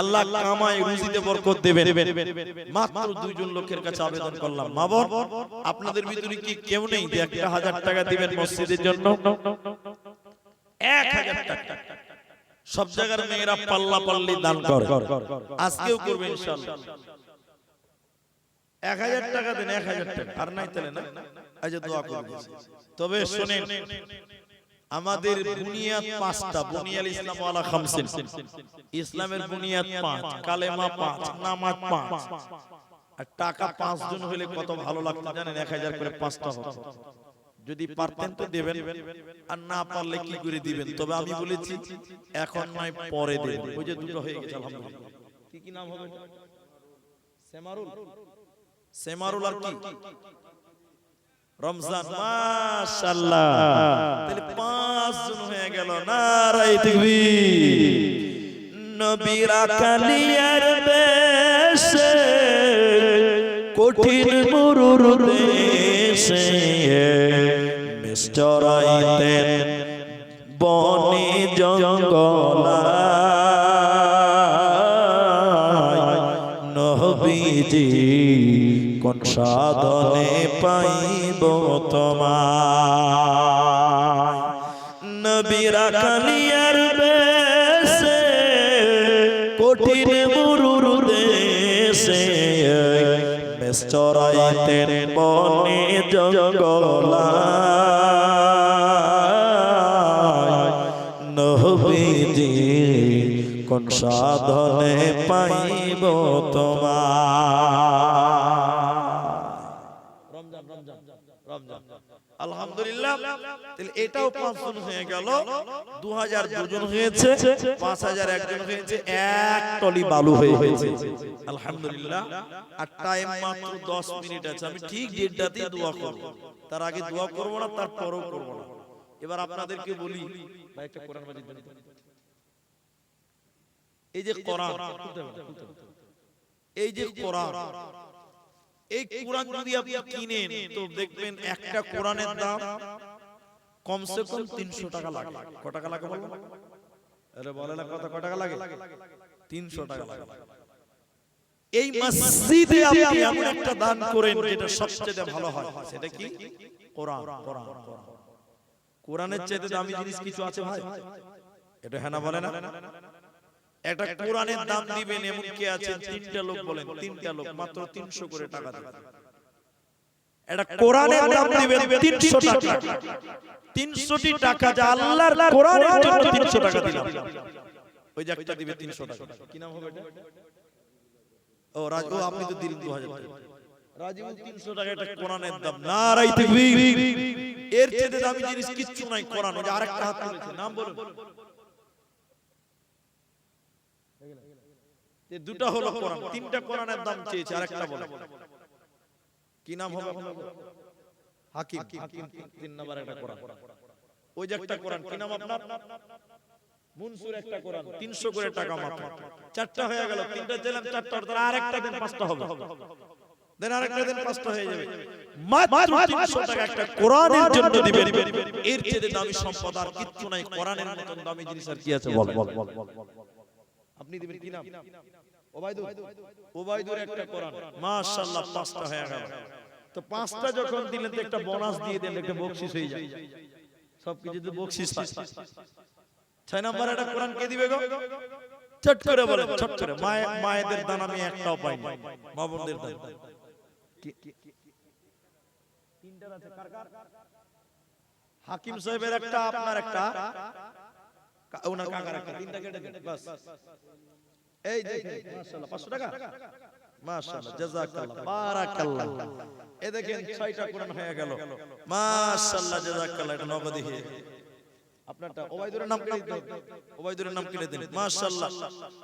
আল্লাহ কামায় রুজিতে বরকত দেবেন। মাত্র 2 জন লোকের কাছে আবেদন করলাম। মা বোন আপনাদের ভিতরে কি কেউ নেই যে 1000 টাকা দিবেন মসজিদের জন্য? 1000 টাকা। সব জায়গার মেয়েরা পাল্লা পাল্লি দান করে, আজকেও করবে ইনশাআল্লাহ। 1000 টাকা দেন, 1000 টাকা। আর নাই তাহলে না, আজ দোয়া করব। তবে শুনেন, আমাদের বুনিয়াদ 5টা। বুনিয়াল ইসলাম ওয়ালা খামসিন। ইসলামের বুনিয়াদ 5, কালেমা 5, নামাজ 5, আর টাকা 5 জন হলে কত ভালো লাগতো জানেন? 1000 করে 5টা হতো। যদি পারতেন তো দেবেন, আর না পারলে কি করে দিবেন? তবে আমি বলেছি এখন নয় পরে দেবেন। ওই যে দুটো হয়ে গেছে আলহামদুলিল্লাহ। কি কি নাম হবে? সেমারুল সেমারুল আর কি রমজান, মাশাআল্লাহ। তাহলে 5 জন হয়ে গেল। নারায়ে তাকবীর। নবীরা কালিয়ার দেশে কঠিন মরুর দেশে মিষ্টরাইতেন বনে জঙ্গলায় নবীজি কোন সাধনে পাইব তোমায়। নবীরা কালিয়ার দেশে কঠিন মরুর দেশে মিষ্টরাইতেন বনে জঙ্গলায় নবীজি কোন সাধনে পাইব তোমায়। রমজান রমজান রমজান আলহামদুলিল্লাহ। তাহলে এটাও 5 জন হয়ে গেল। 2000 দুজন হয়েছে, 5000 একজন হয়েছে, এক টলি বালু হয়েছে। আলহামদুলিল্লাহ। আর টাইম মাত্র 10 মিনিট আছে। আমি ঠিক 1:30তেই দোয়া করব। তার আগে দোয়া করব না, তারপরেও করব না। এবার আপনাদেরকে বলি, ভাই একটা কোরআন মাজিদ দেন। এই যে কোরআন, এই যে কোরআন, এই কোরআন যদি আপনি কিনেন তো দেখবেন একটা কোরআনের দাম কমসে কম 300 টাকা লাগে। কত টাকা লাগে বলেন? আরে বলেন না, কত টাকা লাগে? 300 টাকা লাগে। এই মসজিদে আপনি এমন একটা দান করেন যেটা সবচেয়ে ভালো হয়, সেটা কি? কোরআন। কোরআন কোরআনের চাইতে দামি জিনিস কিছু আছে ভাই? এটা হ্যাঁ না বলেন না? একটা কোরআনের দাম দিবেন, এমন কি আছে? 3টা লোক বলেন, 3টা লোক মাত্র 300 করে টাকা দেবে। একটা কোরআনের দাম দিবেন 300 টাকা। 300টি টাকা যা আল্লাহর কোরআনের জন্য 300 টাকা দিলাম। ওই যে একটা দিবে 300 টাকা। কি নাম হবে এটা? ও রাজু, আপনি তো দিলেন 2000 টাকা। রাজু 300 টাকা একটা কোরআনের দাম। নারায়ে তাকবীর। এর চেয়ে দামি জিনিস কিচ্ছু নাই কোরআন। ওই যে আরেকটা হাত তুলেছে, নাম বলুন। এই দুটো হলো কোরআন। 3টা কোরআনের দাম চেয়েছে, আরেকটা বলেন কি নাম হবে? হাকিম। হাকিম 3 নাম্বার একটা কোরআন। ওই যে একটা কোরআন, কি নাম আপনার? মুনসুর একটা কোরআন, 300 করে টাকা মাত্র। 4টা হয়ে গেল। 3টা দিলাম, 4টা আর আরেকটা দিন 5টা হবে। দেন আরেকটা দিন 5টা হয়ে যাবে। মাত্র 300 টাকা একটা কোরআনের জন্য দিবেন। এর চেয়ে দামি সম্পদ আর কিচ্ছু নাই। কোরআনের মতন দামি জিনিস আর কি আছে বল? আপনি দিবেন কি নাম? ওবাইদুর। ওবাইদুর একটা কোরআন, মাশাআল্লাহ 5টা হয়ে গেল। তো 5টা যখন দিলেন তো একটা বোনাস দিয়ে দেন, একটা বকশিশ হয়ে যায়। সবকিছু তো বকশিশ হয়। 6 নাম্বার একটা কোরআন কে দিবে গো? চট করে বলেন, চট করে। মায়েদের দান আমি একটাও পাইনি, মা বোনদের দান। তিনটার আছে কার কার? হাকিম সাহেবের একটা, আপনার একটা, ওনার কাকার একটা। 3টা কেটে দেন বাস। এই দেখেন মাশাআল্লাহ 500 টাকা। মাশাআল্লাহ, জাযাকাল্লাহ, বারাকাল্লাহ। এই দেখেন 6টা কোরআন হয়ে গেল। মাশাআল্লাহ, জাযাকাল্লাহ। এটা নগদই হয়ে আপনারটা। ওবাইদুরের নাম কেটে দিন। ওবাইদুরের নাম কেটে দিন। মাশাআল্লাহ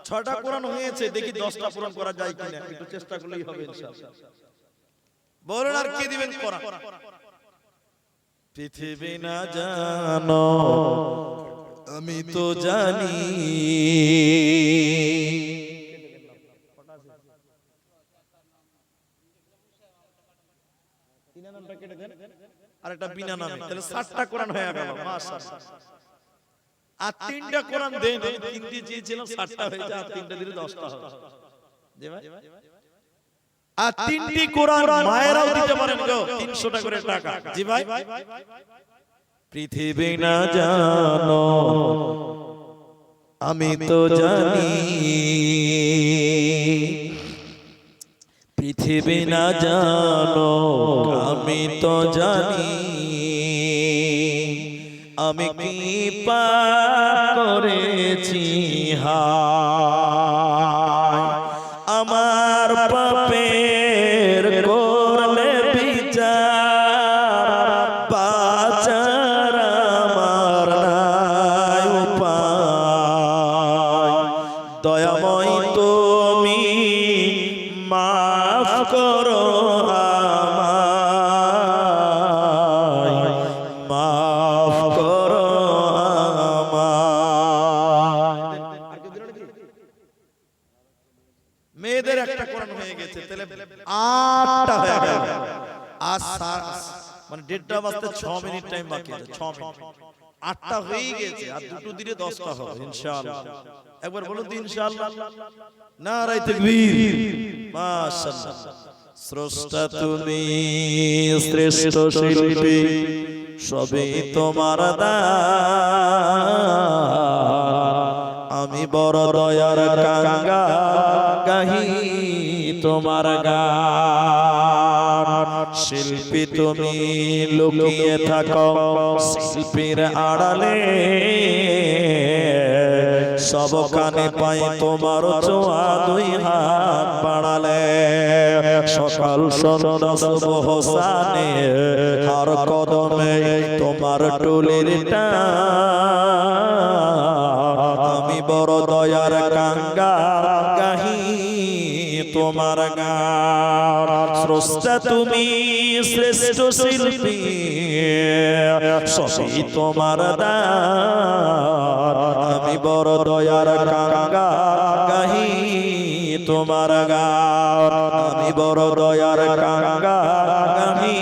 6টা কোরআন হয়েছে। দেখি 10টা পূরণ করা যায় কিনা, একটু চেষ্টা করলেই হবে ইনশাআল্লাহ। বলুন আর কি দিবেন কোরআন? পৃথিবী না জানো আমি তো জানি, আর একটা বিনা নামে। তাহলে 7টা কোরআন হয়ে গেল। মাশাআল্লাহ। আর 3টা কোরআন দেন। 3টি চেয়েছিলাম, 7টা হয়েছে। আর 3টা দিলে 10টা হবে। জি ভাই। আর 3টি কোরআন মায়েরাও দিতে পারেন গো, 300 টাকা করে টাকা। জি ভাই। পৃথিবী না জানো আমি তো জানি, পৃথিবী না জানো আমি তো জানি, আমি কি পাপ করেছি হায়, আমার পাপের করলে বিচার, বাঁচার আমার নাই উপায়, দয়াময় তুমি মাফ করো 8টা হয়ে গেল। আর মানে 1:30 বাজতে 6 মিনিট টাইম বাকি আছে, 6 মিনিট। 8টা হয়ে গেছে, আর দুটো দিলে 10টা হবে ইনশাআল্লাহ। একবার বলুন তো ইনশাআল্লাহ। নারায়ে তাকবীর, মাশাআল্লাহ। স্রষ্টা তুমি, শ্রেষ্ঠ শিল্পী, সবই তোমার দান। আমি বড় দয়ার কাঙ্গাল, গাহি তোমার গান। শিল্পী তুমি লুকিয়ে থাকো শিল্পীর আড়ালে, সব কানে পাই তোমার ছোঁয়া, দুই হাত বাড়ালে। সকাল সন্ধ্যা সুবহ সানে, আর কদমে তোমার টুলির টান। আমি বড় দয়ার কাঙ্গাল, গাহি তোমার গান। স্রষ্টা তুমি, শ্রেষ্ঠ শিল্পী, সবই তোমার দান। আমি বড় দয়ার কাঙ্গাল, গাহি তোমার গান। আমি বড় দয়ার কাঙ্গাল, গাহি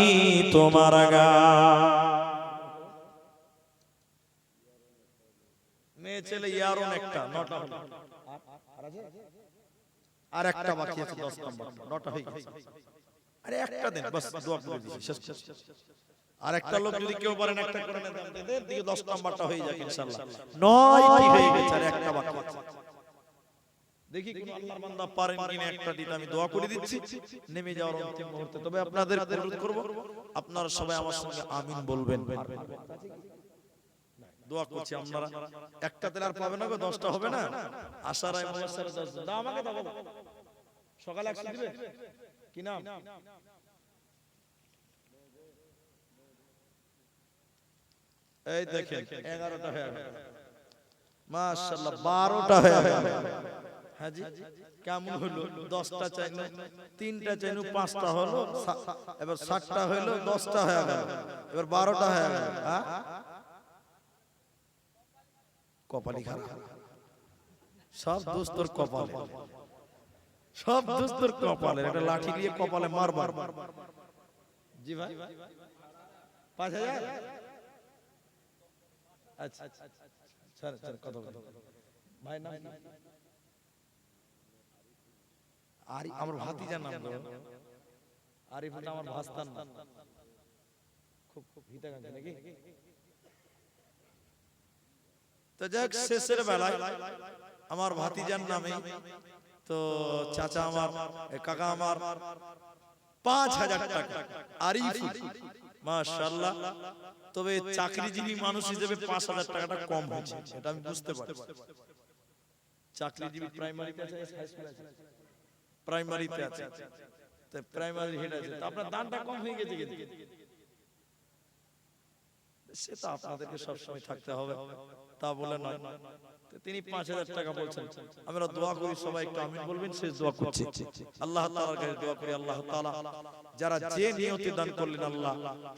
তোমার গান। মেয়ে ছেলে ইয়ারন একটা, 9টা হলো। আর একটা বাকি আছে, 10 নাম্বার, 9টা হয়ে গেছে। আরে একটা দেন বাস, দোয়া করে দিছি শেষ। আর একটা লোক যদি কেউ পারেন একটা করে নেন, দিকে 10 নাম্বারটা হয়ে যাবে ইনশাআল্লাহ। 9টি হয়ে গেছে, আর একটা বাকি আছে। দেখি কোন আল্লাহর বান্দা পারেন কিনা একটা দিতে, আমি দোয়া করে দিচ্ছি নেমে যাওয়ার অন্তিম মুহূর্তে। তবে আপনাদের অনুরোধ করব, আপনারা সবাই আমার সঙ্গে আমিন বলবেন। দোয়া করছি আপনারা একটা দিলে আর পাবে না গো, 10টা হবে না। আশারায় মুয়াসসার 10 দাও, আমাকে দাও। সকালে 100 দিবে কি নাম? এই দেখেন 11টা হয়ে গেল, মাশাআল্লাহ। 12টা হয়ে গেল। হাজি কেমন হলো? 10টা চাইলো, 3টা চাইলো, 5টা হলো, এবার 7টা হলো, 10টা হয়ে গেল, এবার 12টা হয়ে গেল। হ্যাঁ, কপালি খারাপ, সব দোস্তর কপালে, সব দোস্তর কপালে। একটা লাঠি দিয়ে কপালে মারবার। জি ভাই, 5000। আচ্ছা স্যার, স্যার কত ভাই নাম? আর আমার ভাতিজার নাম আরিফ, আমার ভাস্তার নাম। খুব হিতাকাঙ্ক্ষী নাকি? তো যাক, শেষের বেলায় আমার ভাতিজার নামে তো চাচা আমার, কাকা আমার 5000 টাকা আরিফ, মাশাআল্লাহ। তবে চাকরিজীবী মানুষ হিসেবে 5000 টাকাটা কম হয়েছে, এটা আমি বুঝতে পারছি। চাকরিজীবী প্রাইমারিতে আছে, হাই স্কুলে আছে, প্রাইমারিতে আছে, তো প্রাইমারি হেড আছে, তো আপনার দানটা কম হয়ে গেছে। সেটা আপনাদেরকে সবসময় থাকতে হবে, তা বলে নয়। তিনি 5000 টাকা বলছেন। আমরা দোয়া করি, সবাই একটু আমিন বলবেন। শেষ দোয়া করছি, আল্লাহ তাআলার কাছে দোয়া করি, আল্লাহ তাআলা যারা যে নিয়তে দান করলেন, আল্লাহ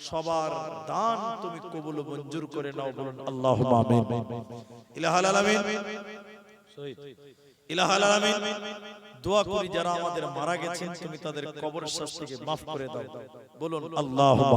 সবার দান তুমি কবুল ও মঞ্জুর করে নাও, বলুন আল্লাহুম্মা আমিন। ইলাহাল আলামিন, শহীদ ইলাহাল আলামিন। দোয়া করি যারা আমাদের মারা গেছেন, তুমি তাদের কবর শাস্তিকে মাফ করে দাও, বলুন আল্লাহুম্মা।